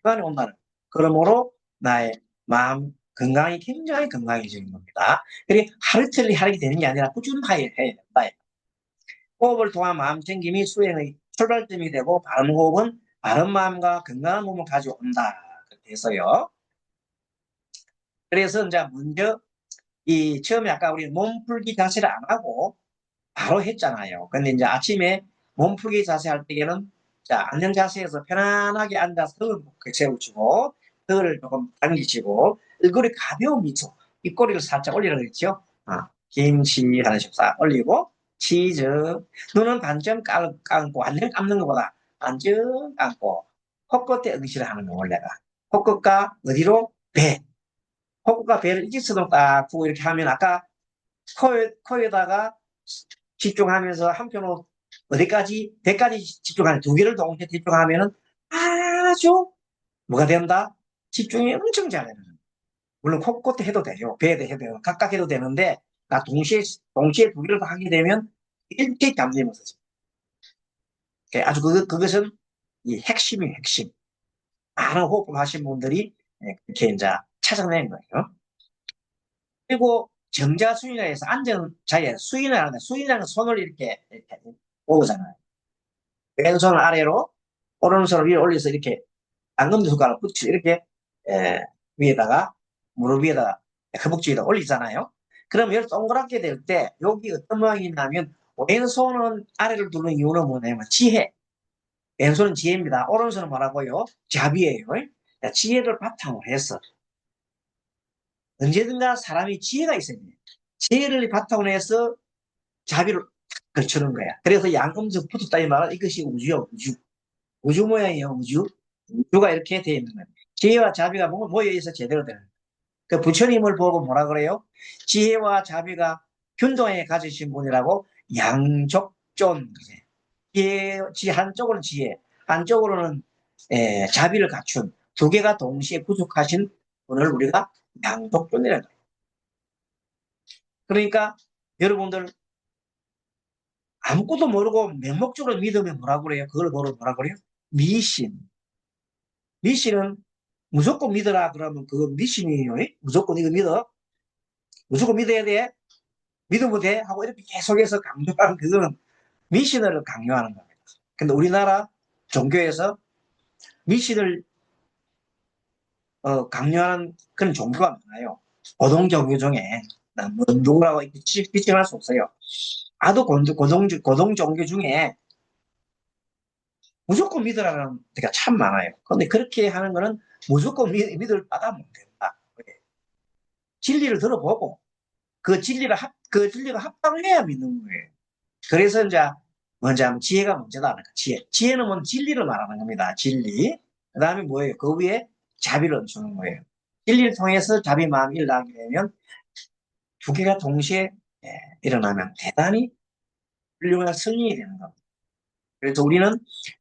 평안이 온다는. 그러므로 나의 마음 건강이 굉장히 건강해지는 겁니다. 그리고 하루 이틀 하게 되는 게 아니라 꾸준하게 해야 된다. 호흡을 통한 마음 챙김이 수행의 출발점이 되고 바른 호흡은 바른 마음과 건강한 몸을 가져온다. 그렇게 해서요. 그래서 이제 먼저 처음에 아까 우리 몸풀기 자세를 안 하고 바로 했잖아요. 근데 이제 아침에 몸풀기 자세 할 때에는 자, 앉는 자세에서 편안하게 앉아서 등을 세우시고 등을 조금 당기시고 얼굴에 가벼운 미소, 입꼬리를 살짝 올리라 그랬죠. 김치 하나씩 싹 올리고 치즈, 눈은 반쯤 감고 완전 감는 것보다 반쯤 감고 코끝에 응시를 하는 거 원래가. 코끝과 어디로? 배. 코끝과 배를 일직선으로 딱 두고 이렇게 하면 아까 코에다가 집중하면서 한편으로 어디까지? 배까지 집중하는 두 개를 동시에 집중하면은 아주 뭐가 된다? 집중이 엄청 잘되는 거예요. 물론 코끝에 해도 돼요. 배에도 해도 돼요. 각각 해도 되는데 동시에 두 개를 다 하게 되면 일제 잠재면서 아주 그것은 이 핵심이에요. 핵심. 많은 호흡을 하신 분들이 그렇게 이제 찾아낸 거예요. 그리고 정자수인이라 해서 앉은 자리에 수인이라는 손을 이렇게 모으잖아요. 왼손을 아래로 오른손을 위로 올려서 이렇게 안검주손가락 붙여 이렇게 위에다가 무릎 위에다가 허벅지 위에다 올리잖아요. 그럼 여기 동그랗게 될 때 여기 어떤 모양이 나면 왼손은 아래를 두는 이유는 뭐냐면 지혜. 왼손은 지혜입니다. 오른손은 뭐라고요? 자비예요. 지혜를 바탕으로 해서 언제든가 사람이 지혜가 있어야 돼요. 지혜를 바탕으로 해서 자비를 걸치는 거야. 그래서 양음적 붙었다 이 말은 이것이 우주요, 우주. 우주 모양이에요, 우주. 우주가 이렇게 되어 있는 거예요. 지혜와 자비가 모여있어 제대로 되는 거예요. 그 부처님을 보고 뭐라 그래요? 지혜와 자비가 균등하게 가지신 분이라고 양적존. 한쪽으로는 지혜, 한쪽으로는 자비를 갖춘 두 개가 동시에 구속하신 분을 우리가 양적존이라고 해요. 그러니까 여러분들 아무것도 모르고 맹목적으로 믿으면 뭐라고 그래요? 그걸 뭐라고 그래요? 미신. 미신은 무조건 믿어라 그러면 그거 미신이에요. 무조건 이거 믿어. 무조건 믿어야 돼. 믿으면 돼. 하고 이렇게 계속해서 강조하는 그거는 미신을 강요하는 겁니다. 근데 우리나라 종교에서 미신을 강요하는 그런 종교가 많아요. 고동 종교 중에 누구라고 비칭할 수 없어요. 아도 고동 종교 중에 무조건 믿으라는 데가 참 많아요. 그런데 그렇게 하는 거는 무조건 믿을 바가 못 된다. 진리를 들어보고 그 진리가 합당을 해야 믿는 거예요. 그래서 이제 먼저 하면 지혜가 문제다. 지혜. 지혜는 뭐 진리를 말하는 겁니다. 진리. 그 다음에 뭐예요? 그 위에 자비를 주는 거예요. 진리를 통해서 자비 마음이 일어나게 되면 두 개가 동시에 일어나면 대단히 훌륭한 성인이 되는 겁니다. 그래서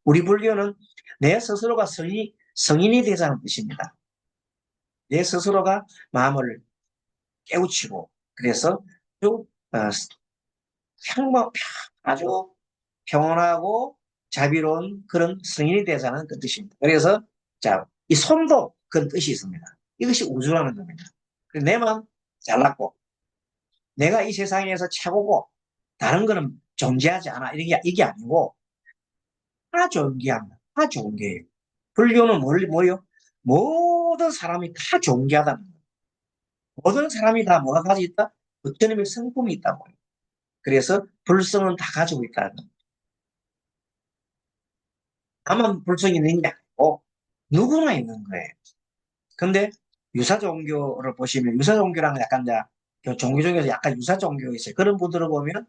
우리 불교는 내 스스로가 성인이 되자는 뜻입니다. 내 스스로가 마음을 깨우치고, 그래서 아주 평온하고 자비로운 그런 성인이 되자는 그 뜻입니다. 그래서, 자, 이 손도 그런 뜻이 있습니다. 이것이 우주라는 겁니다. 내만 잘났고, 내가 이 세상에서 최고고, 다른 거는 존재하지 않아. 이게 아니고, 다 존귀합니다. 다 존귀해요. 불교는 뭐요? 모든 사람이 다 존귀하다는 거예요. 모든 사람이 다 뭐가 가지고 있다? 부처님의 성품이 있다고 해요. 그래서 불성은 다 가지고 있다는 거예요. 다만 불성이 있는 게 아니고 누구나 있는 거예요. 근데 유사 종교를 보시면 유사 종교랑 약간 이제 종교 중에서 약간 유사 종교 있어요. 그런 분들을 보면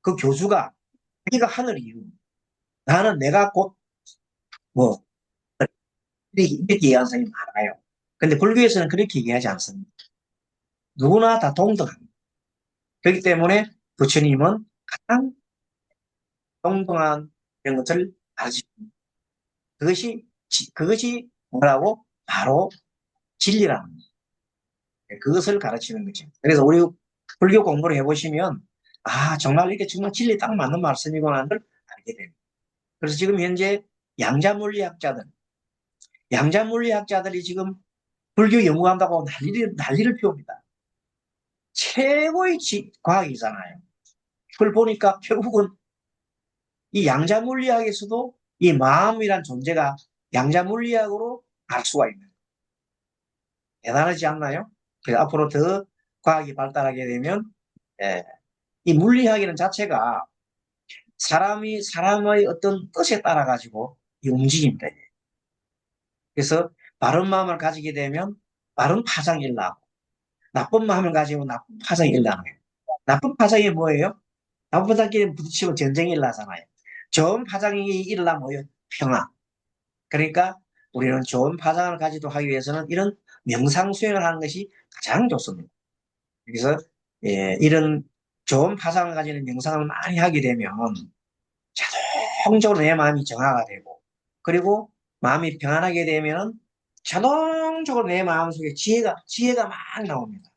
그 교주가 자기가 하늘 이유 나는 내가 곧 뭐 이렇게 얘기하는 사람이 많아요. 근데 불교에서는 그렇게 얘기하지 않습니다. 누구나 다 동등합니다. 그렇기 때문에 부처님은 가장 동등한 이런 것을 가르치십니다. 그것이 뭐라고? 바로 진리라는 거예요. 그것을 가르치는 거죠. 그래서 우리 불교 공부를 해보시면 아 정말 이게 정말 진리 딱 맞는 말씀이구나 걸 알게 됩니다. 그래서 지금 현재 양자물리학자들이 지금 불교 연구한다고 난리를 피웁니다. 최고의 과학이잖아요. 그걸 보니까 결국은 이 양자물리학에서도 이 마음이란 존재가 양자물리학으로 알 수가 있는 대단하지 않나요? 그래서 앞으로 더 과학이 발달하게 되면 예, 이 물리학이라는 자체가 사람의 어떤 뜻에 따라 가지고 움직입니다. 그래서 바른 마음을 가지게 되면 바른 파장이 일어나고 나쁜 마음을 가지고 나쁜 파장이 일어나는 거예요. 나쁜 파장이 뭐예요? 나쁜 파장끼리 부딪히면 전쟁이 일어나잖아요. 좋은 파장이 일어나면 뭐예요? 평화. 그러니까 우리는 좋은 파장을 가지도 하기 위해서는 이런 명상 수행을 하는 것이 가장 좋습니다. 그래서 이런 좋은 파장을 가지는 명상을 많이 하게 되면 자동적으로 내 마음이 정화가 되고 그리고 마음이 평안하게 되면 자동적으로 내 마음속에 지혜가 막 나옵니다.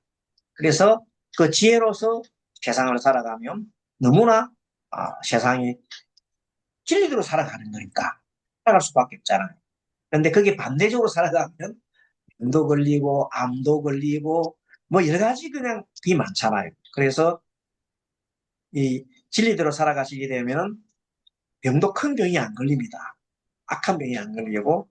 그래서 그 지혜로서 세상을 살아가면 너무나 세상이 진리대로 살아가는 거니까 살아갈 수밖에 없잖아요. 그런데 그게 반대적으로 살아가면 병도 걸리고 암도 걸리고 뭐 여러 가지 그냥 그게 많잖아요. 그래서 이 진리대로 살아가시게 되면 병도 큰 병이 안 걸립니다. 악한 병이 안 걸리고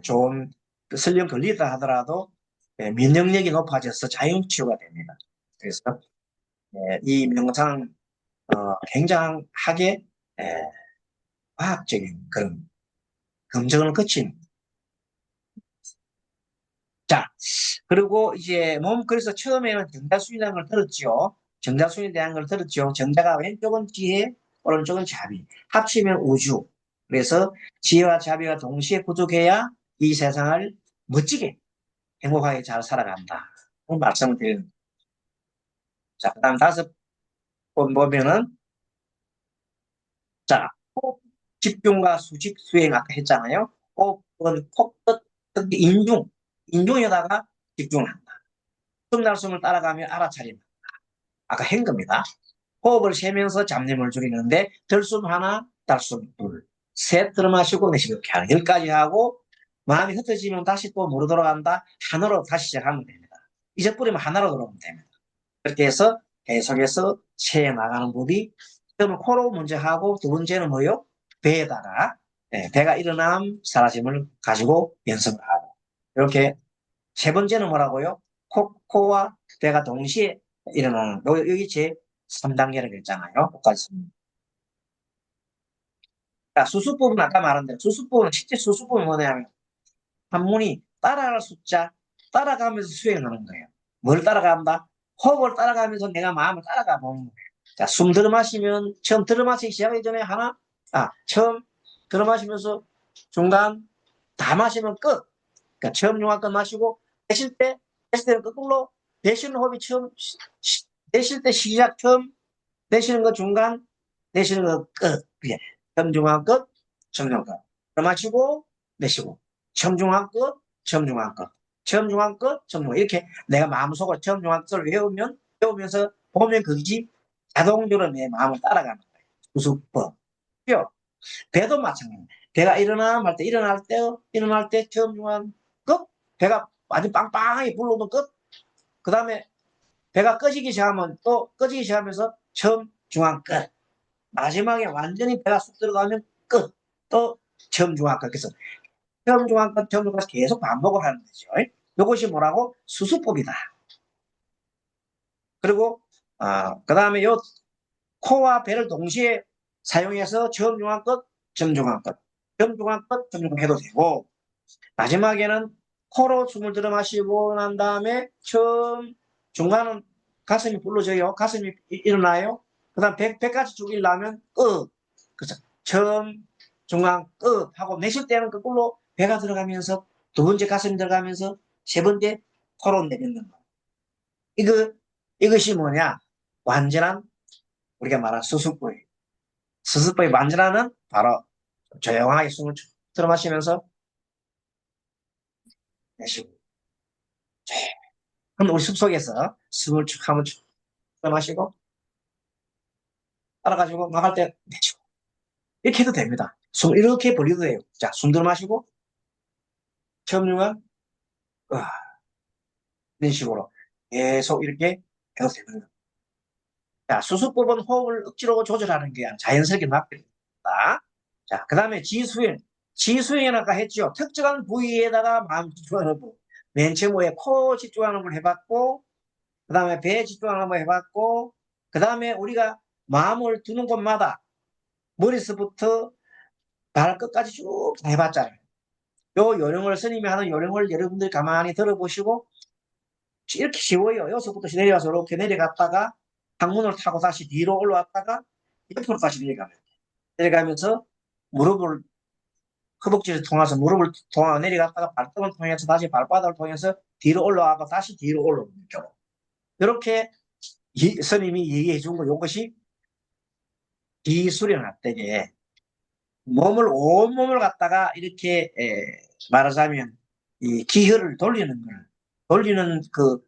좋은 설령 걸리다 하더라도 면역력이 높아져서 자연 치유가 됩니다. 그래서 이 명상 굉장하게 에, 과학적인 그런 검증을 거친. 자, 그리고 이제 그래서 처음에는 정자수리라는 걸 들었죠. 정자수리에 대한 걸 들었죠. 정자가 왼쪽은 지혜, 오른쪽은 자비. 합치면 우주. 그래서 지혜와 자비가 동시에 부족해야 이 세상을 멋지게 행복하게 잘 살아간다. 그런 말씀을 드립니다. 자, 그 다음 다섯 번 보면은, 자, 호흡, 집중과 수직 수행 아까 했잖아요. 호흡은 콕, 특히 인중에다가 집중을 한다. 숨 날숨을 따라가며 알아차린다. 아까 한 겁니다. 호흡을 세면서 잡념을 줄이는데 들숨 하나, 달숨 둘, 셋 들어마시고 내쉬고 이렇게 하는 10가지 하고 마음이 흩어지면 다시 또 뭐로 돌아간다? 하나로 다시 시작하면 됩니다. 잊어버리면 하나로 돌아오면 됩니다. 그렇게 해서 계속해서 채에 나가는 법이 그러면 코로 먼저 하고 두 번째는 뭐요? 배에다가 배가 일어남 사라짐을 가지고 연습을 하고 이렇게 세 번째는 뭐라고요? 코와 배가 동시에 일어나는 여기 제 3단계라고 했잖아요. 똑같이. 자, 수수법은 아까 말한 대로 수수법은 실제 수수법은 뭐냐면 한문이 따라갈 숫자 따라가면서 수행하는 거예요. 뭘 따라간다? 호흡을 따라가면서 내가 마음을 따라가 보는 거예요. 자, 숨 들어 마시면 처음 들어 마시기 시작하기 전에 하나, 처음 들어 마시면서 중간 다 마시면 끝. 그러니까 처음 중간 끝 마시고 내쉴 때는 거꾸로 내쉬는 호흡이 처음 내쉴 때 시작 처음 내쉬는 거 중간 내쉬는 거 끝. 그게 처음 중간 끝, 처음 중간 끝. 들어 마시고 내쉬고 처음 중간 끝, 처음 중간 끝. 처음 중간 끝, 처음 중간 이렇게 내가 마음속으로 처음 중간 끝을 외우면서 보면 그지 자동적으로 내 마음을 따라가는 거예요. 수습법. 배도 마찬가지예요. 배가 일어날 때 처음 중간 끝. 배가 완전 빵빵하게 불러오면 끝. 그 다음에 배가 꺼지기 시작하면 또 꺼지기 시작하면서 처음 중간 끝. 마지막에 완전히 배가 쑥 들어가면 끝. 또 처음 중간 끝. 그래서 처음 중간 끝, 처음 중간 끝 계속 반복을 하는 거죠. 이것이 뭐라고? 수수법이다. 그리고 그 다음에 요 코와 배를 동시에 사용해서 처음 중간 끝, 처음 중간 끝, 처음 중간 끝, 처음 중간 해도 되고 마지막에는 코로 숨을 들어 마시고 난 다음에 처음 중간은 가슴이 불러져요. 가슴이 일어나요. 그 다음 배까지 쭉 일어나면 끝. 그래서 처음 중간 끝 하고 내쉴 때는 거꾸로 배가 들어가면서 두 번째 가슴이 들어가면서 세 번째 코로 내뱉는 거. 이거 이것이 뭐냐? 완전한 우리가 말한 수습부예요. 수습부의 완전한은 바로 조용하게 숨을 들어 마시면서 내쉬고 그럼 우리 숲속에서 숨을 쭉 한번 쭉 마시고 따라가지고 나갈 때 내쉬고 이렇게 해도 됩니다. 숨 이렇게 벌려도 돼요. 자, 숨 들어 마시고 처음 중간 이런 식으로 계속 이렇게 해도 됩니다. 자, 수습법은 호흡을 억지로 조절하는 게 자연스럽게 낫게 됩니다. 자, 그 다음에 지수행. 지수행은 아까 했죠. 특정한 부위에다가 마음 집중하는 법. 맨 처음에 코 집중하는 걸 해봤고 그 다음에 배 집중하는 걸 해봤고 그 다음에 우리가 마음을 두는 곳마다 머리서부터 발끝까지 쭉 해봤잖아요. 요 요령을 스님이 하는 요령을 여러분들이 가만히 들어보시고 이렇게 쉬워요. 여기서부터 내려와서 이렇게 내려갔다가 항문을 타고 다시 뒤로 올라왔다가 옆으로 다시 내려가면서 무릎을 허벅지를 통해서 무릎을 통해 내려갔다가 발등을 통해서 다시 발바닥을 통해서 뒤로 올라가고 다시 뒤로 올라오는 경우. 이렇게 스님이 얘기해 준 거, 이것이 기수련학대에 온몸을 갖다가 이렇게 말하자면 이 기혈을 돌리는 그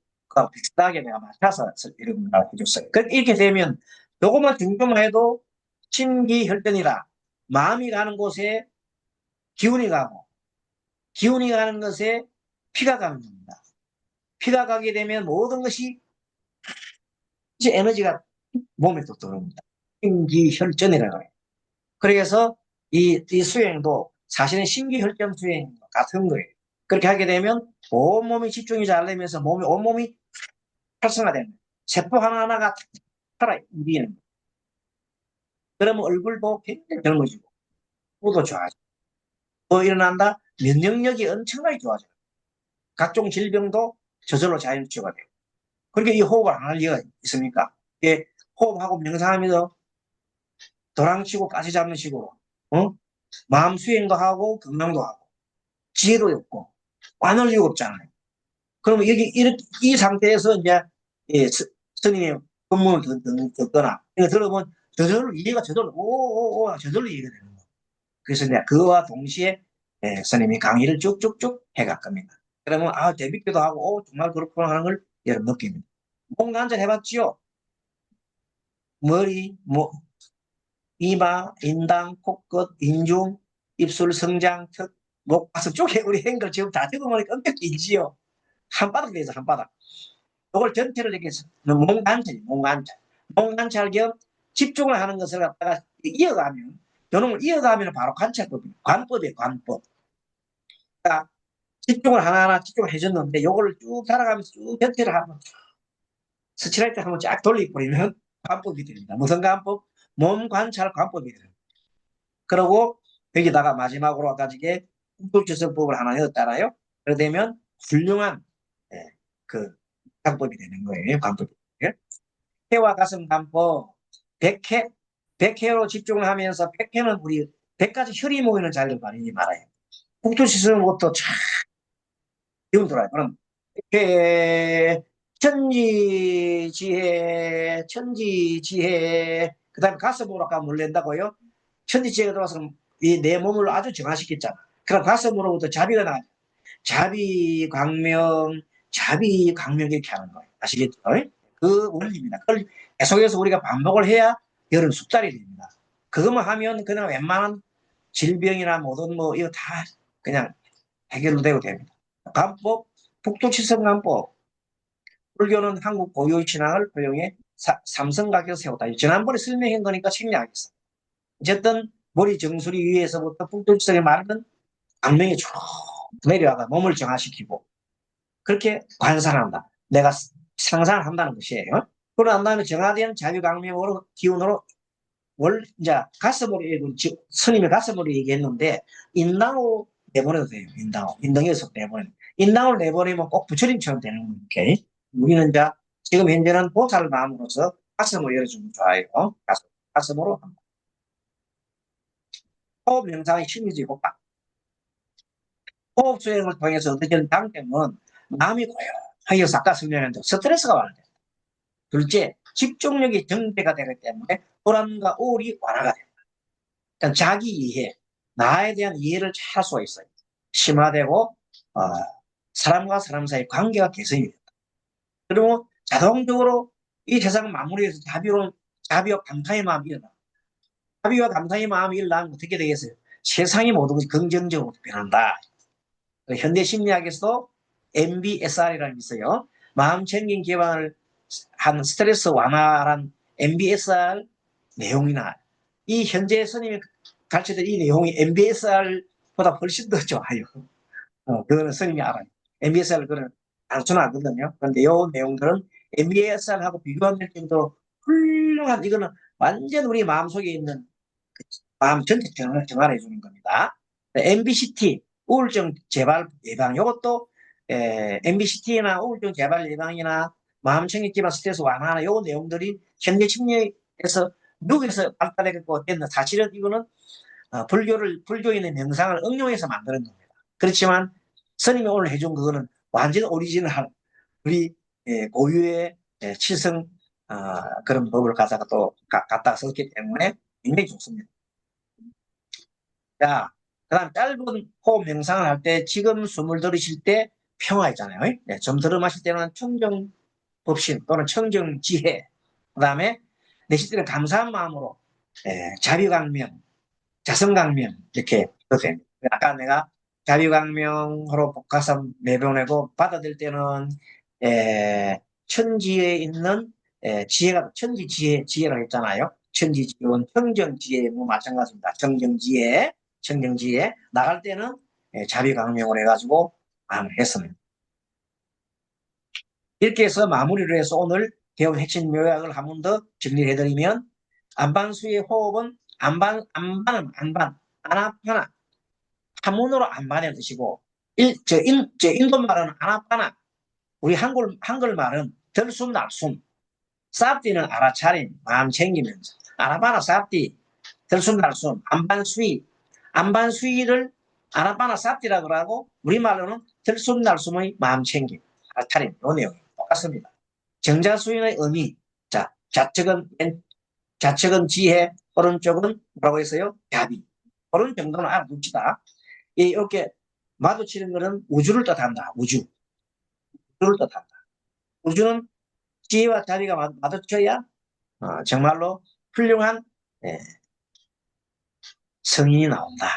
비슷하게 내가 맞춰서 이런 걸 해줬어요. 이렇게 되면 요것만 중점만 해도 심기혈전이라 마음이 가는 곳에 기운이 가고 기운이 가는 것에 피가 가는 겁니다. 피가 가게 되면 모든 것이 이제 에너지가 몸에 또 들어옵니다. 심기혈전이라고 해요. 그래서 이 수행도 사실은 심기혈전 수행 같은 거예요. 그렇게 하게 되면 온몸이 집중이 잘 되면서 온몸이 활성화되는 거예요. 세포 하나하나가 살아 움직이는 거예요. 그러면 얼굴도 굉장히 젊어지고, 피부도 좋아지고, 또 일어난다? 면역력이 엄청나게 좋아져요. 각종 질병도 저절로 자연 치유가 돼요. 그렇게 이 호흡을 안 할 리가 있습니까? 이게 호흡하고 명상하면서 도랑치고 가시 잡는 식으로, 어? 마음 수행도 하고, 건강도 하고, 지혜도 없고, 관할 이유가 없잖아요. 그러면 여기, 이렇게, 이 상태에서 이제, 예, 스님의 법문을 듣거나, 이거 들어보면 저절로 이해가 저절로, 오오오, 저절로 이해가 되는 거예요. 그래서 이제 그와 동시에, 예, 스님이 강의를 쭉쭉쭉 해갈 겁니다. 그러면, 아, 재밌기도 하고, 오, 정말 그렇구나 하는 걸 여러분 느낍니다. 뭔가 한잔 해봤지요? 머리, 뭐, 이마, 인당, 코끝, 인중, 입술, 성장, 턱, 목, 가슴 쪽에 우리 한걸 지금 다 적어보니까 엄청 길지요. 한 바닥 되죠, 한 바닥. 이걸 전체를 이렇게 몸관찰 겸 집중을 하는 것을 갖다가 이어가면, 요놈을 이어가면 바로 관찰법이에요. 관법이에요, 관법. 그러니까 집중을 하나하나 집중을 해줬는데, 요거를 쭉 살아가면서 쭉 전체를 한번 스치라이트 한번 쫙 돌리버리면 관법이 됩니다. 무슨 관법? 몸 관찰 관법이 돼요. 그리고 여기다가 마지막으로 아까 저게 풍토지성법을 하나 넣었잖아요. 그래 되면 훌륭한, 예, 그 관법이 되는 거예요. 관법이. 예? 폐와 가슴 관법, 백회, 백회로 집중을 하면서, 백회는 우리 100가지 혈이 모이는 자리를 말이지 말아요. 풍토지성법도 참 기운 돌아요. 그럼 백회, 천지지혜, 천지지혜, 그 다음에 가슴으로 아까 뭘 낸다고요? 천지지혜가 들어와서 이 내 몸을 아주 정화시켰잖아. 그럼 가슴으로부터 자비가 나죠. 자비, 광명, 자비, 광명 이렇게 하는 거예요. 아시겠죠? 그 원리입니다. 그걸 계속해서 우리가 반복을 해야 열은 숙달이 됩니다. 그것만 하면 그냥 웬만한 질병이나 모든 뭐 이거 다 그냥 해결되고 됩니다. 간법, 북두칠성간법. 불교는 한국 고유의 신앙을 활용해 삼성각에서 세웠다. 지난번에 설명한 거니까 책략하겠어. 어쨌든 머리 정수리 위에서부터 북두칠성에 마르는 악명이 쭉 내려와가 몸을 정화시키고, 그렇게 관상한다. 내가 상상을 한다는 것이에요. 그러고 난 다음에 정화된 자유강명으로 기운으로 이제 가슴으로, 스님이 가슴으로 얘기했는데, 인당으로 내보내도 돼요. 인당에서 내보내. 인당으로 내보내면 꼭 부처님처럼 되는 거예요. 우리는 이제 지금 현재는 보살 마음으로서 가슴을 열어주면 좋아요. 가슴으로 합니다. 호흡 명상의 심리적이고, 호흡 수행을 통해서 얻어지는 장점은 마음이 고요하게 아까 설명했는데 스트레스가 완화돼요. 둘째, 집중력이 정대가 되기 때문에 불안과 우울이 완화가 됩니다. 그러니까 자기 이해, 나에 대한 이해를 잘 할 수가 있어요. 심화되고, 사람과 사람 사이 관계가 개선이 됩니다. 그리고 자동적으로 이 세상 마무리에서 자비와 감사의 마음이 일어나. 자비와 감사의 마음이 일어나면 어떻게 되겠어요? 세상이 모든 것이 긍정적으로 변한다. 현대 심리학에서도 MBSR이라는 게 있어요. 마음 챙김 기반을 한 스트레스 완화란 MBSR 내용이나, 이 현재 스님이 가르쳐준 이 내용이 MBSR보다 훨씬 더 좋아요. 그거는 스님이 알아요. MBSR 그는 단순하거든요. 그런데 이 내용들은 MBSR하고 비교하면 정도 훌륭한, 이거는 완전 우리 마음속에 있는 그 마음 전체 정화를 해주는 겁니다. MBCT, 우울증 재발 예방, 이것도 MBCT나 우울증 재발 예방이나 마음 챙김 기반 스트레스 완화나 요 내용들이 현대 심리에서 미국에서 발달했고 됐는, 사실은 이거는 불교인의 명상을 응용해서 만드는 겁니다. 그렇지만 스님이 오늘 해준 그거는 완전 오리지널, 우리 고유의 칠성 그런 법을 갖다가 또 갖다가 썼기 때문에 굉장히 좋습니다. 자, 그다음 짧은 호흡 명상을 할 때 지금 숨을 들이쉴 때 평화 있잖아요. 네, 좀 들어 마실 때는 청정법신 또는 청정지혜, 그다음에 내쉴 때는 감사한 마음으로 자비광명, 자성강명 이렇게 됩니다. 아까 내가 자비광명으로 복가서 내보내고 받아들일 때는 천지에 있는 지혜가 지혜라고 했잖아요. 천지지원 청정지혜 뭐 마찬가지입니다. 청정지혜 나갈 때는 자비광명을 해가지고 했습니다. 이렇게 해서 마무리를 해서 오늘 배운 핵심 요약을 한 번 더 정리해드리면, 안반수의 호흡은 안반은 안반, 아나파나, 한문으로 안반의 뜻이고, 인도 말은 아나파나, 우리 한글 말은 들숨 날숨, 쌉디는 알아차림, 마음 챙기면서, 아나파나 쌉디, 들숨 날숨, 안반수위를 아나파나 쌉디라고 하고, 우리말로는 들숨 날숨의 마음 챙김, 알아차림, 요 내용이 똑같습니다. 정자수인의 의미, 자, 좌측은 지혜, 오른쪽은 뭐라고 했어요? 야비. 그런 정도는 알아둡시다. 이렇게 마주치는 것은 우주를 뜻한다. 우주를 뜻한다. 우주는 지혜와 자비가 마주쳐야 정말로 훌륭한 예, 성인이 나온다.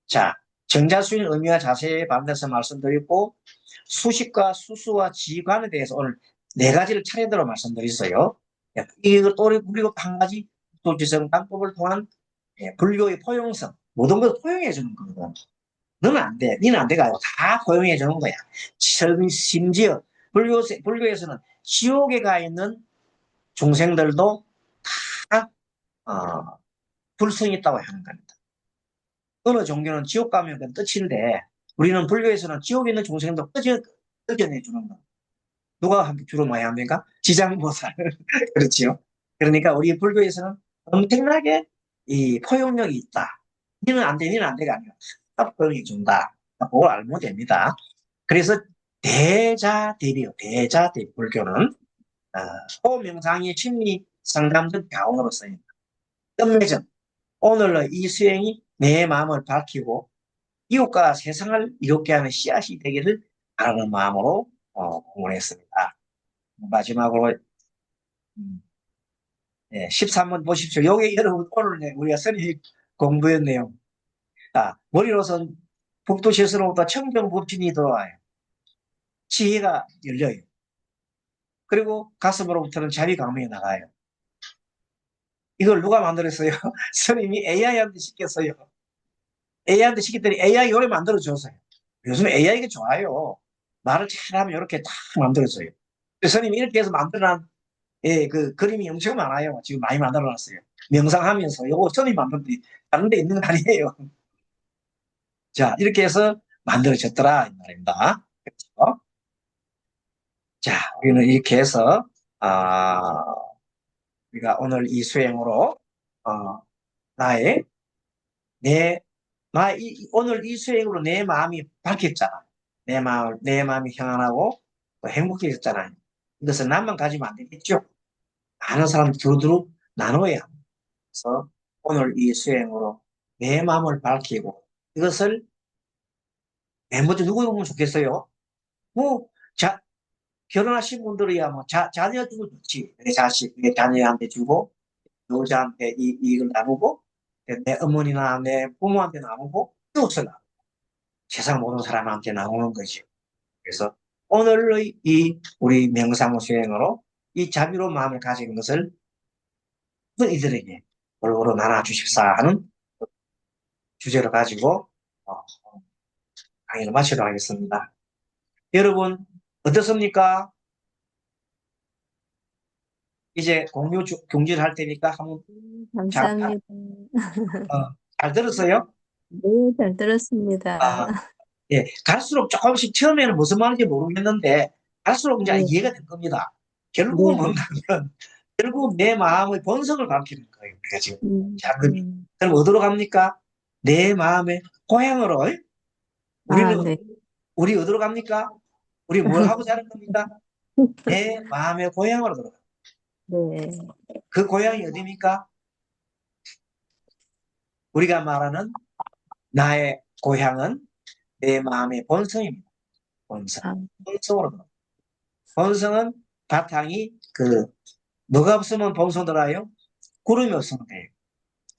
자, 정자수인 의미와 자세히 반대해서 말씀드리고 수식과 수수와 지관에 대해서 오늘 네 가지를 차례대로 말씀드렸어요. 이걸 또 그리고 한 가지 도지성 방법을 통한 불교의 포용성, 모든 걸 포용해 주는 거거든. 너는 안 돼, 니는 안 돼가 다 포용해 주는 거야. 심지어 불교에서는 지옥에 가 있는 중생들도 다 불성이 있다고 하는 겁니다. 어느 종교는 지옥 가면 그건 끝인데 우리는 불교에서는 지옥에 있는 중생도 끄집어내 주는 거. 누가 주로 많이 합니까? 지장보살. 그렇지요. 그러니까 우리 불교에서는 엄청나게 이 포용력이 있다. 니는 안 돼, 니는 안 돼가 아니라 다 포용해 준다. 그걸 알면 됩니다. 그래서 대자대비요. 대자대비. 불교는 호명상의 심리 상담적 자원으로 쓰입니다. 끝맺음. 오늘의 이 수행이 내 마음을 밝히고 이웃과 세상을 이롭게 하는 씨앗이 되기를 바라는 마음으로 공헌했습니다. 마지막으로 13번 보십시오. 요게 여러분 오늘 우리가 선이 공부했네요. 머리로선 북두시스로부터 청정법진이 들어와요. 지혜가 열려요. 그리고 가슴으로부터는 자비강명이 나가요. 이걸 누가 만들었어요? 스님이 AI한테 시켰어요. AI한테 시켰더니 AI 요래 만들어줬어요. 요즘 AI가 좋아요. 말을 잘하면 이렇게 딱 만들어줘요. 스님이 이렇게 해서 만들어낸 그 그림이 엄청 많아요. 지금 많이 만들어놨어요. 명상하면서 요거 스님 만들었더니 다른 데 있는 거 아니에요. 자, 이렇게 해서 만들어졌더라 이 말입니다. 그렇죠? 자, 우리는 이렇게 해서 우리가 오늘 이 수행으로 어, 나의 내 오늘 이 수행으로 내 마음이 밝혔잖아. 내 마음이 평안하고 또 행복해졌잖아요. 이것은 나만 가지면 안 되겠죠. 많은 사람 두루두루 나눠야 합니다. 그래서 오늘 이 수행으로 내 마음을 밝히고 이것을 맨 먼저 누구 보면 좋겠어요? 뭐, 결혼하신 분들이야 뭐 자녀 주고 좋지. 내 자식, 내 자녀한테 주고 여자한테 이익을 나누고 내 어머니나 내 부모한테 나누고 이웃을 나누고 세상 모든 사람한테 나누는 거지. 그래서 오늘의 이 우리 명상 수행으로 이 자비로운 마음을 가진 것을 이들에게 골고루 나눠주십사 하는 주제를 가지고 강의를 마치도록 하겠습니다. 여러분 어떻습니까? 이제 공유 경지를 할 테니까 한번 감사합니다. 잘 들었어요? 네, 잘 들었습니다. 아, 예, 갈수록 조금씩 처음에는 무슨 말인지 모르겠는데 갈수록 이제 네, 이해가 될 겁니다. 결국은 네, 네. 뭔가면 결국 내 마음의 본성을 밝히는 거예요. 우리가 지금 음, 작업이. 음. 그럼 어디로 갑니까? 내 마음의 고향으로. 아, 우리는 네. 우리 어디로 갑니까? 우리 뭘 하고 자는 겁니까? 내 마음의 고향으로 들어가. 네. 그 고향이 어디입니까? 우리가 말하는 나의 고향은 내 마음의 본성입니다. 본성. 아, 본성으로 들어가. 본성은 바탕이 뭐가 없으면 본성 들어요? 구름이 없으면 돼요.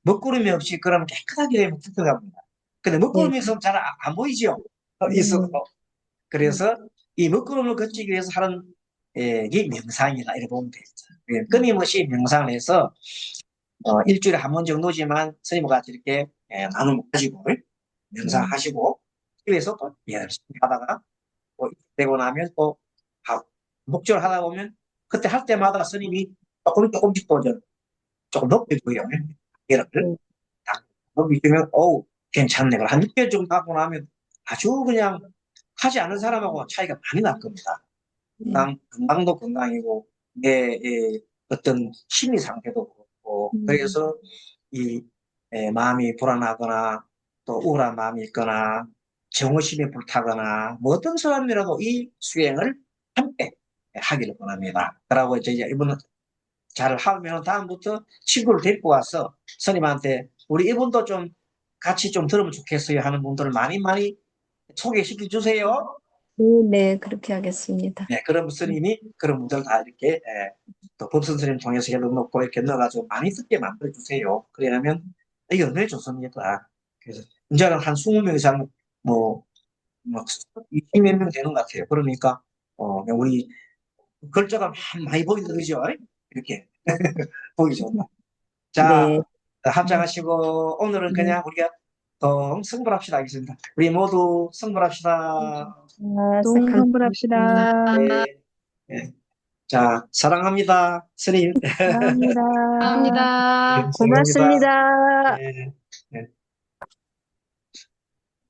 먹구름이 없이 그러면 깨끗하게 들어갑니다. 근데 네. 먹구름이 있으면 잘 안 보이죠? 있어도. 음, 음, 그래서 이 먹구름을 걷기 위해서 하는 게 명상이다. 이렇게 보면 되죠. 음, 끊임없이 명상을 해서 일주일에 한 번 정도지만 스님과 같이 이렇게 나눔 가지고 음, 명상하시고 집에서 또 열심히 하다가 또 되고 나면 또 목적을 하다 보면 그때 할 때마다 스님이 조금씩 도전 조금 높여줘요. 얘를 네. 딱 높이면, 어우, 괜찮네. 그럼 한 6개월 정도 하고 나면 아주 그냥 하지 않은 사람하고 차이가 많이 날 겁니다. 건강도 건강이고, 내 어떤 심리 상태도 그렇고, 음, 그래서 이 마음이 불안하거나 또 우울한 마음이 있거나 정오심이 불타거나 뭐 어떤 사람이라도 이 수행을 함께 하기를 원합니다. 그러고 이제 이분은 잘 하면 다음부터 친구를 데리고 와서 스님한테 우리 이분도 좀 같이 좀 들으면 좋겠어요 하는 분들을 많이 많이 소개시켜 주세요. 네, 네, 그렇게 하겠습니다. 네, 그럼 스님이 그런 분들 다 이렇게 또 법선 스님 통해서 연락 놓고 이렇게 넣어가지고 많이 듣게 만들어 주세요. 그러면 이게 얼마나 좋습니까? 그래서 이제는 한 20명 이상 뭐, 뭐 20몇 명 되는 것 같아요. 그러니까 우리 글자가 많이 보이는 거죠. 이렇게 보기 좋다. 자, 네. 합장하시고 오늘은 네. 그냥 우리가 성불합시다 하겠습니다. 우리 모두 성불합시다. 감사합니다. 네. 네. 자, 사랑합니다. 스님. 감사합니다. 네, 사랑합니다. 고맙습니다. 네.